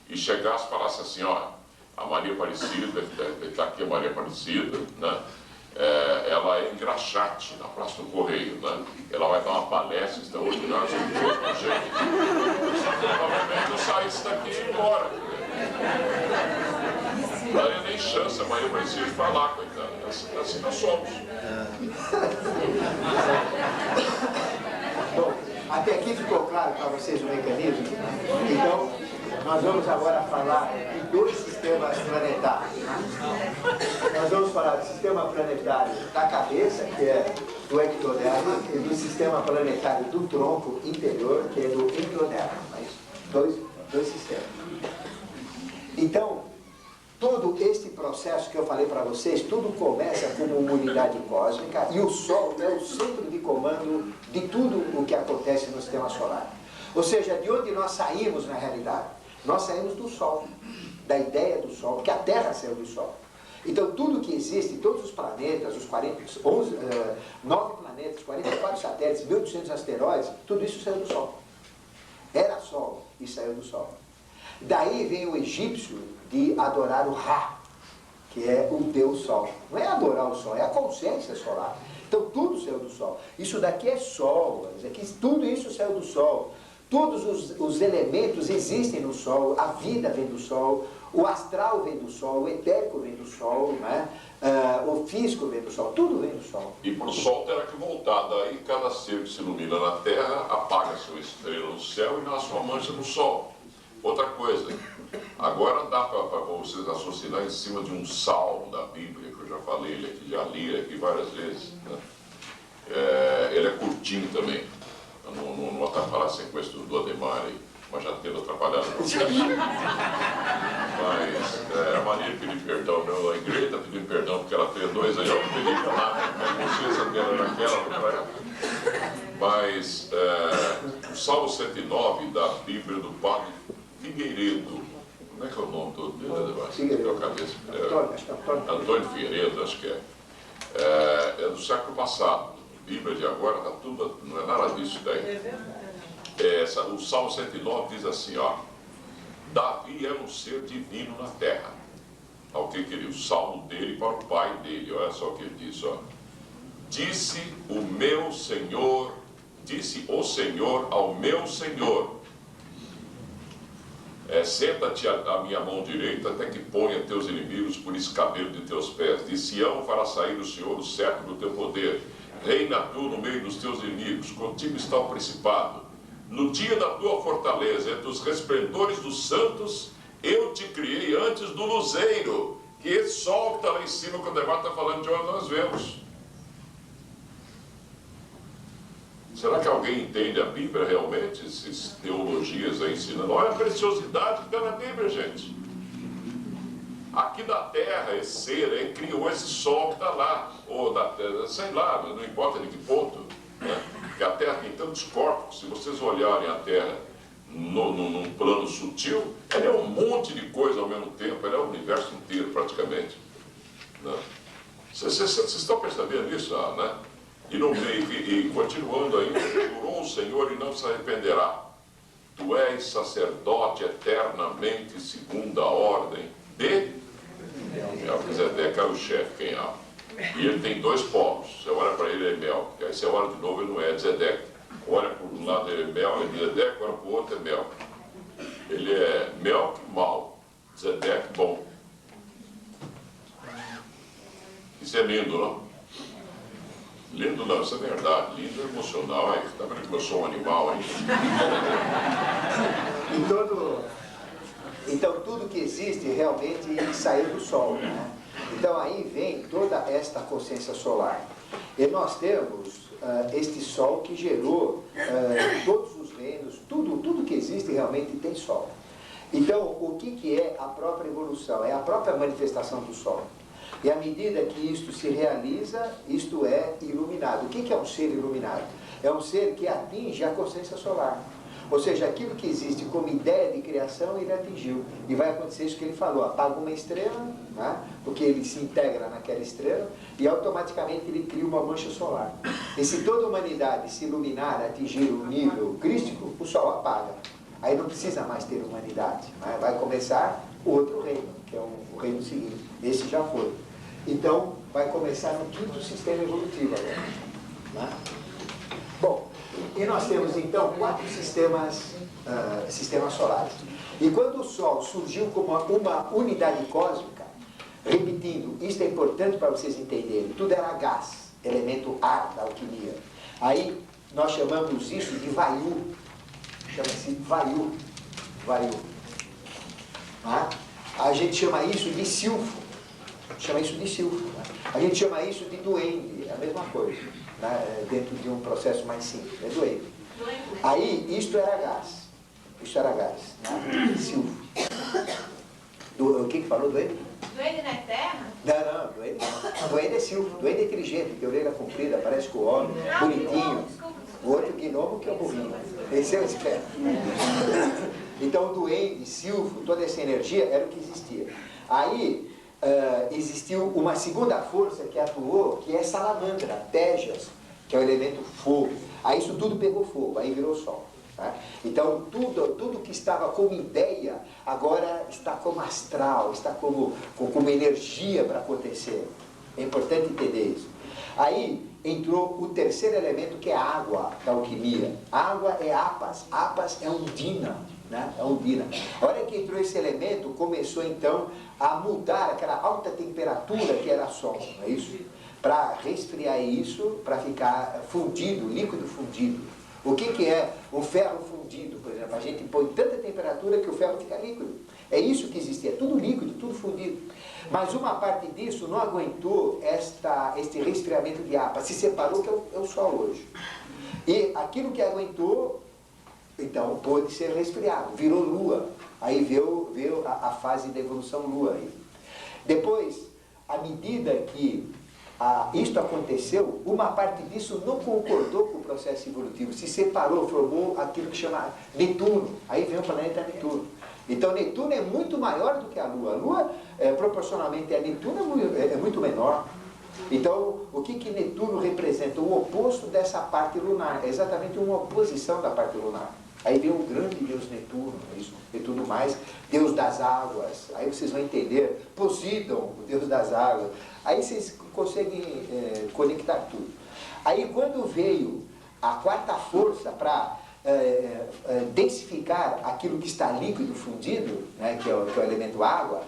e chegasse e falasse assim, ó, a Maria Aparecida, está aqui a Maria Aparecida, né? Ela é em Graxate, na Praça do Correio, né? Ela vai dar uma palestra extraordinária sobre o mesmo jeito. Provavelmente eu saísse daqui e ia embora. Não daria nem chance a Maria Aparecida de falar, coitada. Assim nós somos. Bom, até aqui ficou claro para vocês o mecanismo? Então, nós vamos agora falar de dois sistemas planetários. Nós vamos falar do sistema planetário da cabeça, que é do ectodermo, e do sistema planetário do tronco interior, que é do endodermo. Mas dois sistemas. Então, todo este processo que eu falei para vocês, tudo começa como uma unidade cósmica e o Sol é o centro de comando de tudo o que acontece no sistema solar. Ou seja, de onde nós saímos na realidade? Nós saímos do Sol, da ideia do Sol, porque a Terra saiu do Sol. Então tudo que existe, todos os planetas, os 9 planetas, 44 satélites, 1.800 asteroides, tudo isso saiu do Sol. Era Sol e saiu do Sol. Daí vem o egípcio de adorar o Ra, que é o Deus Sol. Não é adorar o Sol, é a consciência solar. Então tudo saiu do Sol. Isso daqui é Sol, tudo isso saiu do Sol. Todos os elementos existem no Sol, a vida vem do Sol, o astral vem do Sol, o etérico vem do Sol, né? O físico vem do Sol, tudo vem do Sol. E para o Sol terá que voltar, daí cada ser que se ilumina na Terra apaga sua estrela no céu e nasce uma mancha no Sol. Outra coisa, agora dá para vocês associar em cima de um salmo da Bíblia, que eu já falei, ele aqui, já li ele aqui várias vezes, né? Ele é curtinho também. Não atrapalhar a sequência do Ademar aí, mas já tendo atrapalhado. Mas a maneira de pedir perdão, não, a igreja está pedindo perdão porque ela fez 2 anos, eu não pedi para nada, a consciência dela era aquela. Mas o Salmo 109 da Bíblia do Padre Figueiredo, como é que é o nome todo dele, Ademar? Antônio Figueiredo, acho que é do século passado. A Bíblia de agora está tudo, não é nada disso daí. O Salmo 109 diz assim, ó, Davi era um ser divino na terra. O que queria? O salmo dele para o pai dele, olha só o que ele diz, ó. Disse o Senhor ao meu Senhor, senta-te à minha mão direita até que ponha teus inimigos por escabelo de teus pés. De Sião fará sair o Senhor o cetro do teu poder. Reina tu no meio dos teus inimigos, contigo está o principado. No dia da tua fortaleza, entre os resplendores dos santos, eu te criei antes do luzeiro, que esse sol que está lá em cima, quando o Ademar está falando de onde nós vemos. Será que alguém entende a Bíblia realmente? Essas teologias aí ensinando. Olha a preciosidade que está na Bíblia, gente. Aqui da terra, esse ser criou esse sol que está lá, ou da terra, sei lá, não importa de que ponto, né? Porque a terra tem tantos corpos, se vocês olharem a terra num plano sutil, ela é um monte de coisa ao mesmo tempo, ela é o universo inteiro praticamente. Né? Vocês estão percebendo isso, né? E no meio, e continuando ainda, jurou o Senhor e não se arrependerá. Tu és sacerdote eternamente segundo a ordem de Melquisedeque, é o chefe, quem é? E ele tem 2 polos. Você olha para ele, é Mel. Aí você olha de novo, ele não é Zedeque. Olha para um lado, ele é Mel, ele é Zedeque, olha para o outro, é Mel. Ele é Melque mal, Zedeque bom. Isso é lindo, não? Lindo não, isso é verdade. Lindo é emocional, aí. Tá vendo que eu sou um animal aí? Então tudo que existe realmente saiu do Sol, né? Então aí vem toda esta consciência solar. E nós temos este Sol que gerou todos os reinos, tudo que existe realmente tem Sol. Então o que é a própria evolução? É a própria manifestação do Sol. E à medida que isto se realiza, isto é iluminado. O que é um ser iluminado? É um ser que atinge a consciência solar. Ou seja, aquilo que existe como ideia de criação, ele atingiu. E vai acontecer isso que ele falou, apaga uma estrela, né? Porque ele se integra naquela estrela, e automaticamente ele cria uma mancha solar. E se toda a humanidade se iluminar, atingir o nível crístico, o Sol apaga. aí não precisa mais ter humanidade, né? Vai começar outro reino, que é o reino seguinte. Esse já foi. Então, vai começar no quinto sistema evolutivo agora, né? Bom, e nós temos então 4 sistemas solares. E quando o Sol surgiu como uma unidade cósmica, repetindo, isso é importante para vocês entenderem, tudo era gás, elemento ar da alquimia. Aí nós chamamos isso de Vayu, chama-se Vayu, Tá? A gente chama isso de silfo, né? A gente chama isso de duende, é a mesma coisa, né? Dentro de um processo mais simples, é duende. Aí, isto era gás, né? Silfo. O que falou, duende? Duende na terra? Não, duende não. Duende é silfo, duende é inteligente, tem orelha comprida, parece com o homem, bonitinho. O outro gnomo que é o burrinho. Esse é o esperto. Então o duende, silfo, toda essa energia era o que existia. Aí existiu uma segunda força que atuou, que é salamandra, Tejas, que é o elemento fogo. Aí isso tudo pegou fogo, aí virou sol. Tá? Então tudo que estava como ideia, agora está como astral, está como energia para acontecer. É importante entender isso. Aí entrou o terceiro elemento, que é a água da alquimia. A água é Apas, Apas é Undina, né? É Undina. A hora que entrou esse elemento, começou então a mudar aquela alta temperatura que era Sol, não é isso? Para resfriar isso, para ficar fundido, líquido fundido. O que é o ferro fundido, por exemplo? A gente põe tanta temperatura que o ferro fica líquido. É isso que existia, tudo líquido, tudo fundido. Mas uma parte disso não aguentou este resfriamento de APA, se separou, que é o Sol hoje. E aquilo que aguentou, então, pôde ser resfriado, virou Lua. Aí veio a fase da evolução Lua. Aí. Depois, à medida que isto aconteceu, uma parte disso não concordou com o processo evolutivo, se separou, formou aquilo que chama Netuno. Aí vem o planeta Netuno. Então Netuno é muito maior do que a Lua. A Lua, proporcionalmente a Netuno, é muito menor. Então, o que Netuno representa? O oposto dessa parte lunar. É exatamente uma oposição da parte lunar. Aí vem o grande Deus Netuno, isso, Netuno mais, Deus das águas. Aí vocês vão entender, Poseidon, o Deus das águas. Aí vocês conseguem conectar tudo. Aí quando veio a quarta força para densificar aquilo que está líquido fundido, né, que é o elemento água,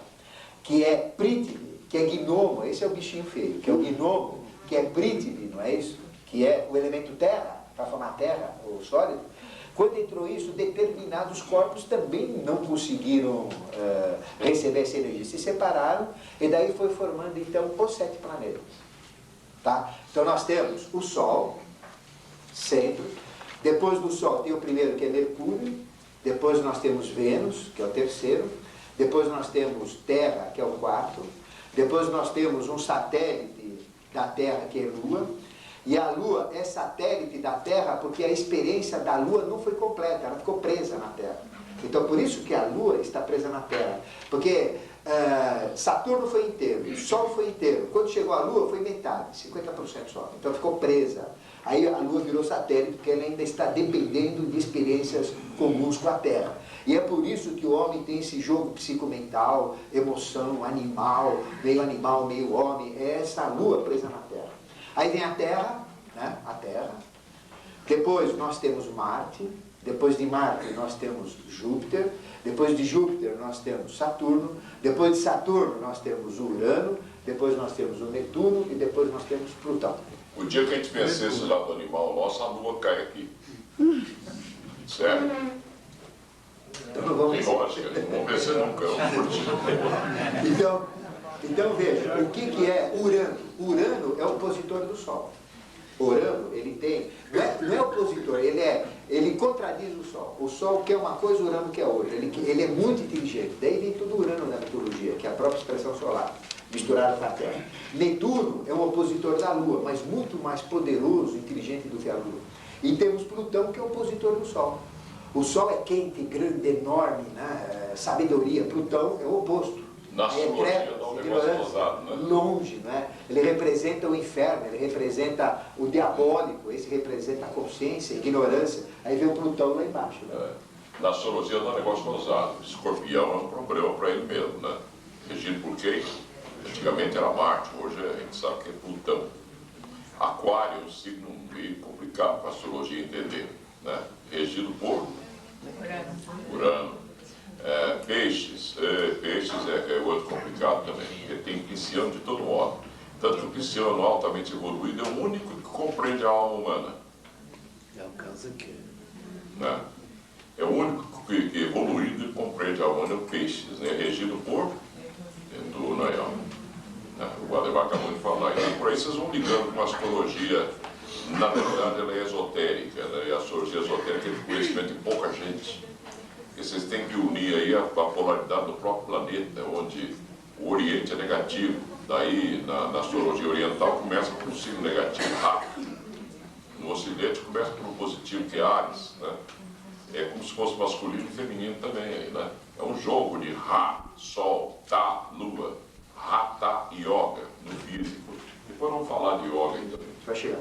que é Prithvi, que é gnomo, esse é o bichinho feio, que é o gnomo, que é Prithvi, não é isso? Que é o elemento terra, para formar terra, o sólido. Quando entrou isso, determinados corpos também não conseguiram receber essa energia, se separaram, e daí foi formando então os 7 planetas. Tá? Então nós temos o Sol, centro. Depois do Sol tem o primeiro, que é Mercúrio. Depois nós temos Vênus, que é o terceiro. Depois nós temos Terra, que é o quarto. Depois nós temos um satélite da Terra, que é Lua. E a Lua é satélite da Terra porque a experiência da Lua não foi completa, ela ficou presa na Terra. Então por isso que a Lua está presa na Terra. Porque Saturno foi inteiro, o Sol foi inteiro. Quando chegou a Lua foi metade, 50% só. Então ficou presa. Aí a Lua virou satélite porque ela ainda está dependendo de experiências comuns com a Terra. E é por isso que o homem tem esse jogo psicomental, emoção, animal, meio animal, meio homem. É essa Lua presa na Terra. Aí vem a Terra, né? A Terra. Depois nós temos Marte. Depois de Marte nós temos Júpiter. Depois de Júpiter nós temos Saturno. Depois de Saturno nós temos o Urano. Depois nós temos o Netuno. E depois nós temos Plutão. O dia que a gente vencer esse lado animal nosso, a Lua cai aqui. Sério? Então não vamos vencer. Lógico, não vamos vencer nunca. Então veja, o que é Urano? Urano é o opositor do Sol. Urano, ele tem, não é opositor, ele contradiz o Sol. O Sol quer uma coisa, o Urano quer outra. Ele é muito inteligente. Daí vem tudo Urano na mitologia, que é a própria expressão solar, misturado com a Terra. Netuno é um opositor da Lua, mas muito mais poderoso, inteligente do que a Lua. E temos Plutão, que é o opositor do Sol. O Sol é quente, grande, enorme, né? Sabedoria. Plutão é o oposto. Na astrologia dá um negócio pesado, né? Longe, né? Ele representa o inferno, ele representa o diabólico, esse representa a consciência, a ignorância. Aí vem o Plutão lá embaixo. Né? Na astrologia dá negócio ousado. Escorpião é um problema para ele mesmo, né? Regido por quem? Antigamente era Marte, hoje a gente sabe que é Plutão. Aquário é um signo meio complicado para a astrologia entender, né? Regido por Urano. Peixes é outro complicado também, porque tem pisciano de todo modo. Tanto que o pisciano altamente evoluído é o único que compreende a alma humana. É o caso aqui. Né? É o único que evoluído e compreende a alma humana, é o peixes, né? Regido por Netuno, aí, ó. O Ademar acabou de falar. Então, por aí vocês vão ligando com a astrologia. Na verdade, ela é esotérica, né? E a astrologia esotérica é de conhecimento de pouca gente. E vocês têm que unir aí a polaridade do próprio planeta, onde o Oriente é negativo. Daí, na astrologia oriental, começa com um signo negativo, rápido. No Ocidente, começa com um positivo, que é Áries, né? É como se fosse masculino e feminino também, aí, né? É um jogo de Ra, Sol, Ta, Lua. Hatha Yoga, no físico. Depois vamos falar de yoga aí também. Vai chegar.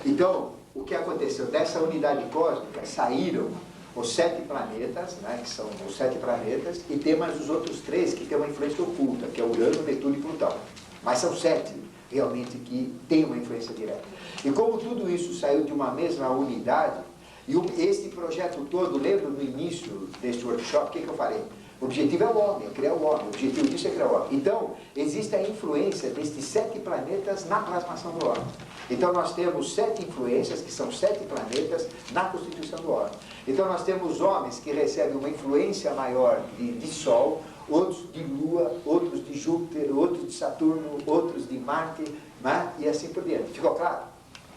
Então, o que aconteceu? Dessa unidade cósmica saíram os 7 planetas, né, que são os 7 planetas, e tem mais os outros 3 que têm uma influência oculta, que é Urano, Netuno e Plutão. Mas são 7 realmente que têm uma influência direta. E como tudo isso saiu de uma mesma unidade, e este projeto todo, lembra no início deste workshop, o que eu falei? O objetivo é o homem, é criar o homem, o objetivo disso é criar o homem. Então, existe a influência destes 7 planetas na plasmação do homem. Então, nós temos 7 influências, que são 7 planetas, na constituição do homem. Então, nós temos homens que recebem uma influência maior de Sol, outros de Lua, outros de Júpiter, outros de Saturno, outros de Marte, né? E assim por diante. Ficou claro?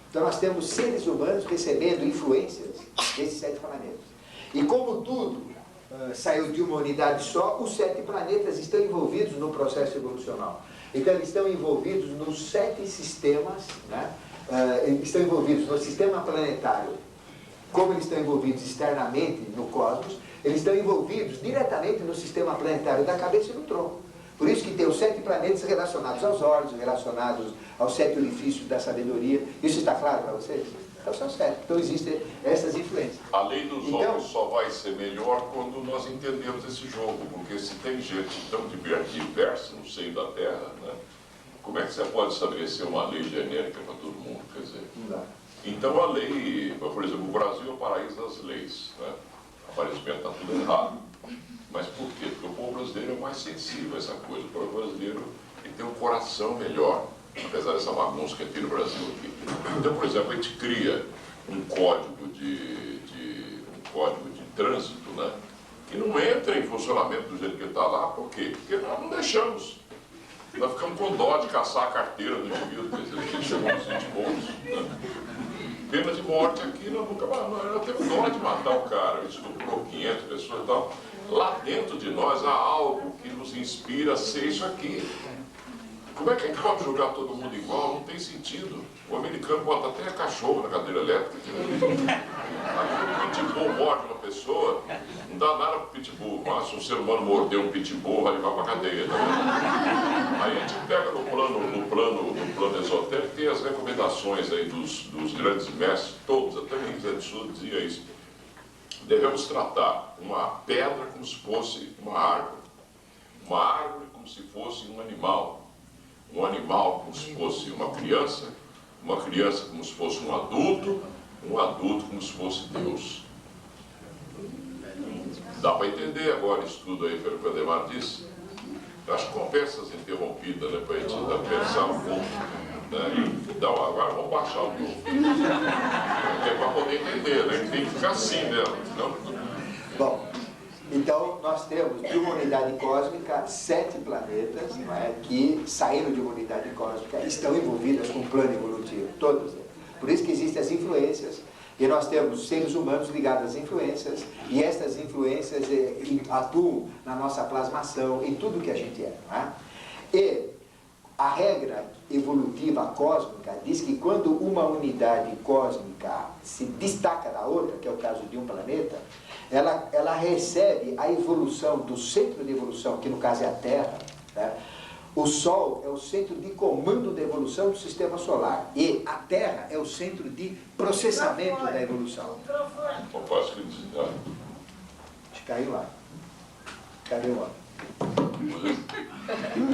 Então, nós temos seres humanos recebendo influências desses 7 planetas. E como tudo saiu de uma unidade só, os 7 planetas estão envolvidos no processo evolucional. Então, eles estão envolvidos nos 7 sistemas, né? Estão envolvidos no sistema planetário. Como eles estão envolvidos externamente no cosmos, eles estão envolvidos diretamente no sistema planetário da cabeça e do tronco. Por isso que tem os 7 planetas relacionados aos olhos, relacionados aos 7 orifícios da sabedoria. Isso está claro para vocês? Então são 7. Então existem essas influências. A lei dos homens só vai ser melhor quando nós entendemos esse jogo, porque se tem gente tão diversa no seio da Terra, né, como é que você pode estabelecer uma lei genérica para todo mundo? Quer dizer, Não dá. então a lei, por exemplo, o Brasil é o paraíso das leis, né? Aparentemente está tudo errado. Mas por quê? Porque o povo brasileiro é mais sensível a essa coisa. O povo brasileiro ele tem um coração melhor, apesar dessa bagunça que tem no Brasil aqui. Então, por exemplo, a gente cria um código de trânsito, né, que não entra em funcionamento do jeito que está lá. Por quê? Porque nós não deixamos. Nós ficamos com dó de caçar a carteira do indivíduo, quer dizer, que chegou nos 20 pontos. Né? Pena de morte aqui, nós nunca mais. Nós temos dó de matar o cara, estuprou 500 pessoas e tal. Lá dentro de nós há algo que nos inspira a ser isso aqui. Como é que a gente pode julgar todo mundo igual? Não tem sentido. O americano bota até cachorro na cadeira elétrica. O pitbull morde uma pessoa, não dá nada pro pitbull. Mas se um ser humano morder um pitbull, vai levar pra cadeia. Tá? Aí a gente pega no plano esotérico, tem as recomendações aí dos grandes mestres, todos, até o José de Souza dizia isso. Devemos tratar uma pedra como se fosse uma árvore como se fosse um animal como se fosse uma criança como se fosse um adulto como se fosse Deus. Dá para entender agora isso tudo aí, pelo que o Ademar disse? Eu acho conversas interrompidas, né, para a gente pensar um pouco. Né? Então, agora vamos baixar o novo. É para poder entender, né? Tem que ficar assim mesmo. Senão... Bom, então nós temos de uma unidade cósmica 7 planetas, não é, que saíram de uma unidade cósmica e estão envolvidas com o plano evolutivo, todos eles. Por isso que existem as influências, e nós temos seres humanos ligados às influências, e estas influências atuam na nossa plasmação, em tudo que a gente é. Não é? E a regra evolutiva cósmica diz que quando uma unidade cósmica se destaca da outra, que é o caso de um planeta, ela recebe a evolução do centro de evolução, que no caso é a Terra, né? O Sol é o centro de comando da evolução do sistema solar, e a Terra é o centro de processamento da evolução. Caiu lá. Cadê o homem?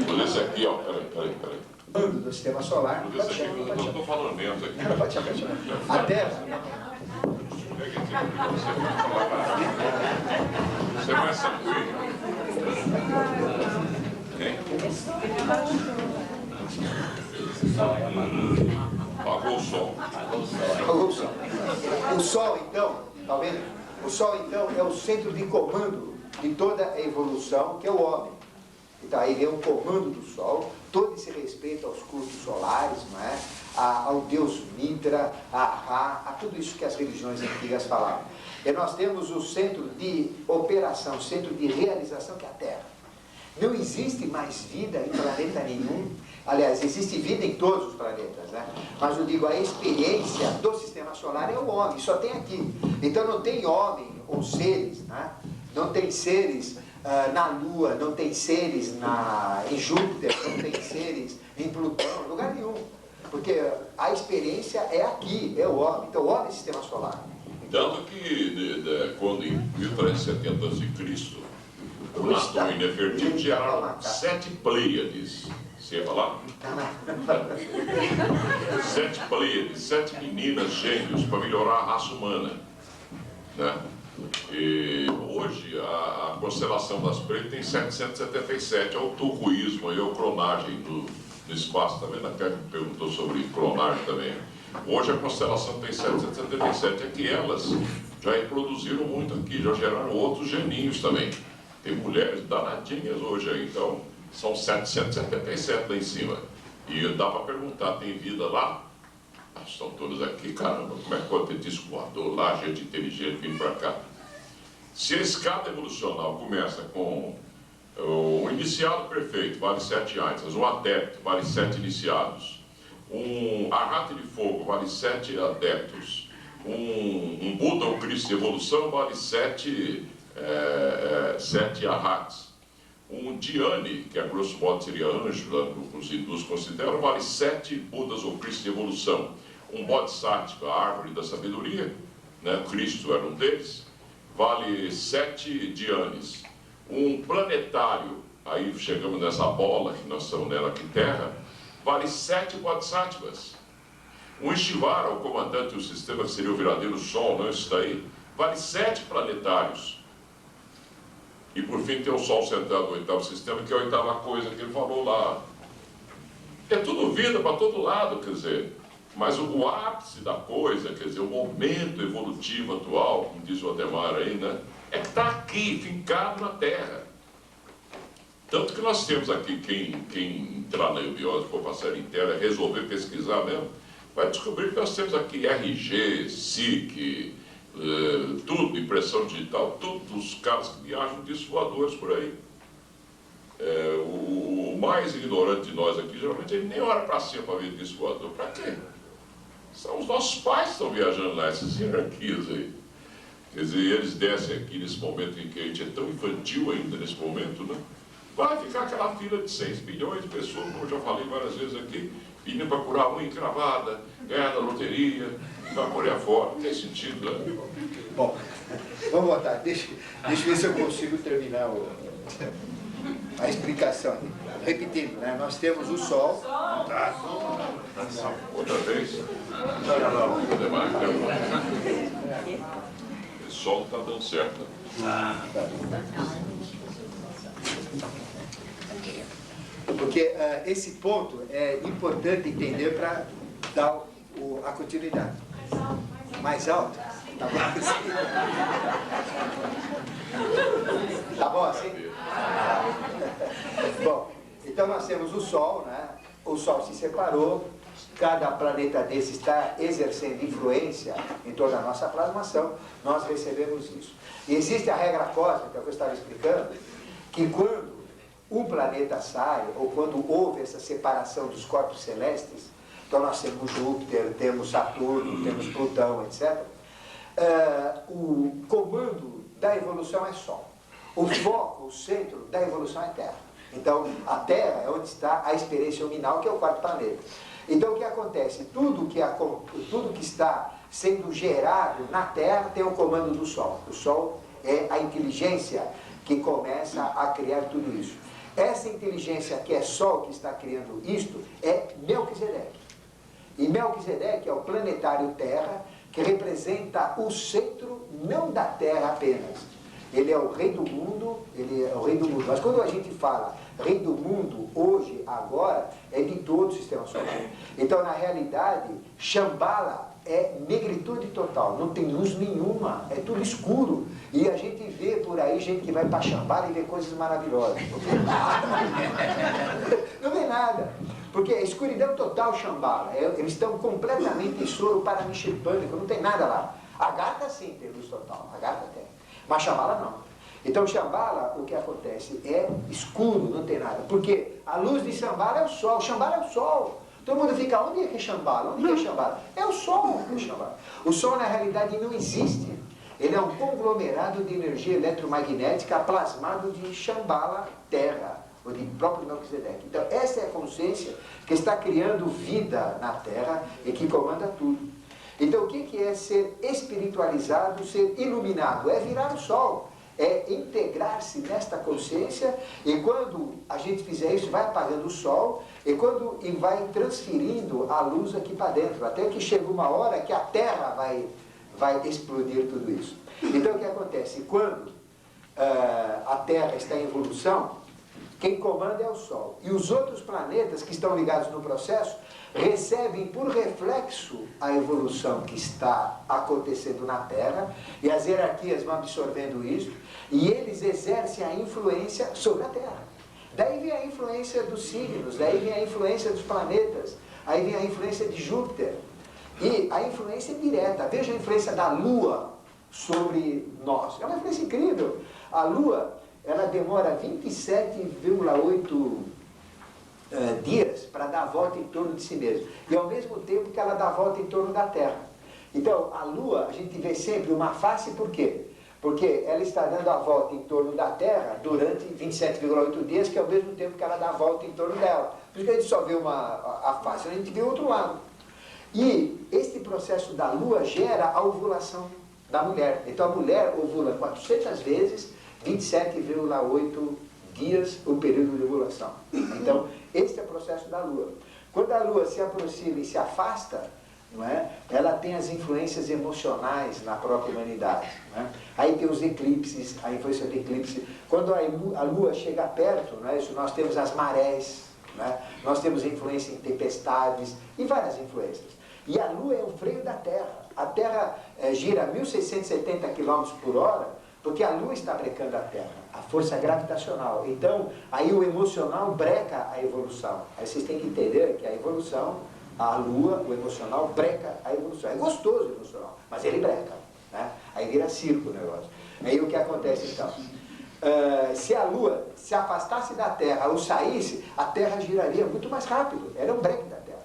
Mas esse aqui, ó, peraí. Do sistema solar. Esse aqui, eu não estou falando menos aqui. Não, pode chamar. A Terra. Você é mais sanguíneo. Hein? Apagou o sol. Apagou o sol. O Sol, então, tá vendo? O Sol, então, é o centro de comando de toda a evolução, que é o homem. Então, aí vem o comando do Sol, todo esse respeito aos cultos solares, não é? Ao deus Mitra, a Ra, a tudo isso que as religiões antigas falavam. E nós temos o centro de operação, o centro de realização, que é a Terra. Não existe mais vida em planeta nenhum. Aliás, existe vida em todos os planetas, né? Mas eu digo, a experiência do sistema solar é o homem, só tem aqui. Então não tem homem ou seres, né? Não tem seres na Lua, não tem seres em Júpiter, não tem seres em Plutão, lugar nenhum. Porque a experiência é aqui, é o homem. Então o homem é o sistema solar. Tanto que quando em 1370 a.C., o Natum e Nefertiti geraram 7 Pleiades. Você ia falar? 7 Pleiades, 7 meninas gêmeos para melhorar a raça humana. Né? E hoje a constelação das Pleiades tem 777, é o turcoísmo, é a clonagem no espaço. Está vendo? A Kevin perguntou sobre clonagem também. Hoje a constelação tem 777, é que elas já reproduziram muito aqui, já geraram outros geninhos também. Tem mulheres danadinhas hoje aí, então são 777 lá em cima. E dá para perguntar, tem vida lá? Estão todos aqui, caramba, como é que pode ter disco voador lá, gente inteligente vindo para cá? Se a escada evolucional começa com o iniciado perfeito, vale 7 Einsteins, um adepto, vale 7 iniciados, um arrate de fogo, vale 7 adeptos, um Buda ou Cristo de evolução, vale 7 arrates. Um Dhyani, que a grosso modo seria anjo, lá, os hindus consideram, vale 7 Budas ou Cristo de evolução. Um Bodhisattva, a árvore da sabedoria, né? Cristo era um deles, vale 7 Dhyanis. Um planetário, aí chegamos nessa bola que nós estamos nela aqui, Terra, vale 7 Bodhisattvas. Um Ishvara, o comandante do sistema, que seria o verdadeiro Sol, não isso daí, vale 7 planetários. E por fim tem o Sol central do 8º sistema, que é a 8ª coisa que ele falou lá. É tudo vida para todo lado, quer dizer. Mas o ápice da coisa, quer dizer, o momento evolutivo atual, como diz o Ademar aí, né? É que está aqui, fincado na Terra. Tanto que nós temos aqui, quem entrar na eubiose, for passar inteira, resolver pesquisar mesmo, vai descobrir que nós temos aqui RG, SIC, tudo, impressão digital, todos os caras que viajam de voadores por aí. O mais ignorante de nós aqui, geralmente, ele nem olha para cima para ver disco voador. Para quê? São os nossos pais que estão viajando lá, essas hierarquias aí. Quer dizer, eles descem aqui nesse momento em que a gente é tão infantil ainda, nesse momento, né? Vai ficar aquela fila de 6 bilhões de pessoas, como eu já falei várias vezes aqui, vindo para curar unha encravada, ganhar na loteria, para por aí fora. Não tem sentido, né? Bom, vamos voltar. Deixa eu ver se eu consigo terminar a explicação. Repetindo, né? Nós temos o Sol. Outra vez? Não. Esse sol não está dando certo. Porque esse ponto é importante entender para dar a continuidade. Mais alto? Tá bom assim? Tá bom assim? Bom, então nós temos o Sol, né? O Sol se separou, cada planeta desse está exercendo influência em toda a nossa plasmação, nós recebemos isso. E existe a regra cósmica, que eu estava explicando, que quando um planeta sai, ou quando houve essa separação dos corpos celestes, então nós temos Júpiter, temos Saturno, temos Plutão, etc., o comando da evolução é Sol. O foco, o centro da evolução é Terra. Então, a Terra é onde está a experiência luminal, que é o 4º planeta. Então, o que acontece? Tudo que está sendo gerado na Terra tem o comando do Sol. O Sol é a inteligência que começa a criar tudo isso. Essa inteligência que é Sol que está criando isto é Melquisedeque. E Melquisedeque é o planetário Terra, que representa o centro não da Terra apenas. Ele é o rei do mundo, ele é o rei do mundo. Mas quando a gente fala rei do mundo, hoje, agora, é de todo o sistema solar. Então, na realidade, Shambhala é negritude total, não tem luz nenhuma, é tudo escuro. E a gente vê por aí gente que vai para Shambhala e vê coisas maravilhosas. Não vê nada. Não vê nada. Porque é escuridão total Shambhala. Eles estão completamente em soro paramexipânico, não tem nada lá. Agartha sim tem luz total, Agartha tem. Mas Shambhala não. Então Shambhala, o que acontece? É escuro, não tem nada. Porque a luz de Shambhala é o Sol. Shambhala é o Sol. Todo mundo fica, onde é que é Shambhala? Onde é Shambhala? É o Sol que é Shambhala. O Sol, na realidade, não existe. Ele é um conglomerado de energia eletromagnética plasmado de Shambhala, Terra, ou de próprio Melquisedeque. Então, essa é a consciência que está criando vida na Terra e que comanda tudo. Então, o que é ser espiritualizado, ser iluminado? É virar o Sol. É integrar-se nesta consciência, e quando a gente fizer isso, vai apagando o Sol, e vai transferindo a luz aqui para dentro, até que chega uma hora que a Terra vai explodir tudo isso. Então o que acontece? Quando a Terra está em evolução, quem comanda é o Sol. E os outros planetas que estão ligados no processo recebem por reflexo a evolução que está acontecendo na Terra, e as hierarquias vão absorvendo isso, e eles exercem a influência sobre a Terra. Daí vem a influência dos signos, daí vem a influência dos planetas, aí vem a influência de Júpiter. E a influência é direta. Veja a influência da Lua sobre nós. É uma influência incrível. A Lua, ela demora 27,8 dias para dar a volta em torno de si mesma. E ao mesmo tempo que ela dá a volta em torno da Terra. Então, a Lua, a gente vê sempre uma face, por quê? Porque ela está dando a volta em torno da Terra durante 27,8 dias, que é ao mesmo tempo que ela dá a volta em torno dela. Por isso que a gente só vê a face, a gente vê o outro lado. E este processo da Lua gera a ovulação da mulher. Então a mulher ovula 400 vezes, 27,8 dias o período de ovulação. Então, este é o processo da Lua. Quando a Lua se aproxima e se afasta, não é? Ela tem as influências emocionais na própria humanidade. Não é? Aí tem os eclipses, a influência do eclipse. Quando a Lua chega perto, não é? Isso, nós temos as marés, não é? Nós temos influência em tempestades e várias influências. E a Lua é o freio da Terra. A Terra gira 1.670 km por hora, porque a Lua está brecando a Terra, a força gravitacional. Então, aí o emocional breca a evolução. Aí vocês têm que entender que a evolução, a Lua, o emocional, breca a evolução. É gostoso o emocional, mas ele breca. Né? Aí vira circo o negócio. Aí o que acontece então? Se a Lua se afastasse da Terra ou saísse, a Terra giraria muito mais rápido. Era um breque da Terra.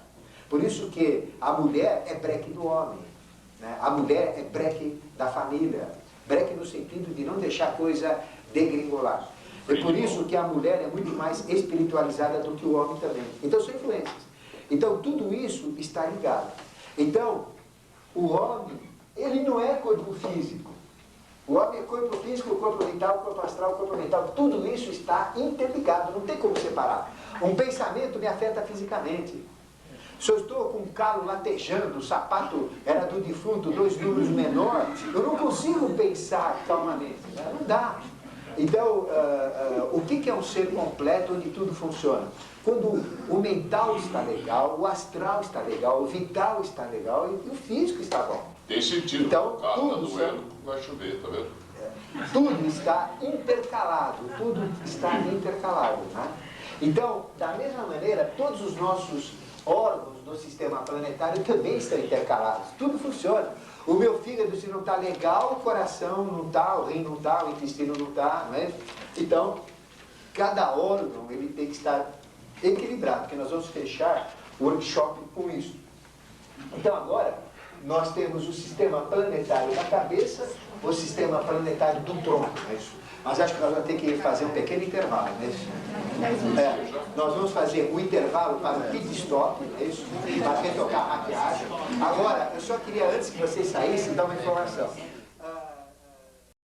Por isso que a mulher é breque do homem. Né? A mulher é breque da família. Breque no sentido de não deixar a coisa degringolar. É por isso que a mulher é muito mais espiritualizada do que o homem também. Então são influências. Então tudo isso está ligado. Então, o homem, ele não é corpo físico. O homem é corpo físico, corpo mental, corpo astral, corpo mental. Tudo isso está interligado, não tem como separar. Um pensamento me afeta fisicamente. Se eu estou com um calo latejando, o sapato era do defunto, 2 números menor, eu não consigo pensar calmamente, né? Não dá. Então, o que é um ser completo onde tudo funciona? Quando o mental está legal, o astral está legal, o vital está legal e o físico está bom. Tem sentido. Então, o carro tudo está doendo, vai chover, tá vendo? Tudo está intercalado, tudo está intercalado. Né? Então, da mesma maneira, todos os nossos órgãos do sistema planetário também estão intercalados. Tudo funciona. O meu fígado, se não está legal, o coração não está, o rim não está, o intestino não está. Né? Então, cada órgão ele tem que estar equilibrado, porque nós vamos fechar o workshop com isso. Então, agora, nós temos o sistema planetário da cabeça, o sistema planetário do tronco. É isso. Mas acho que nós vamos ter que fazer um pequeno intervalo, né? Nós vamos fazer um intervalo para o pit stop, é isso? Para retocar a maquiagem. Agora, eu só queria, antes que vocês saíssem, dar uma informação.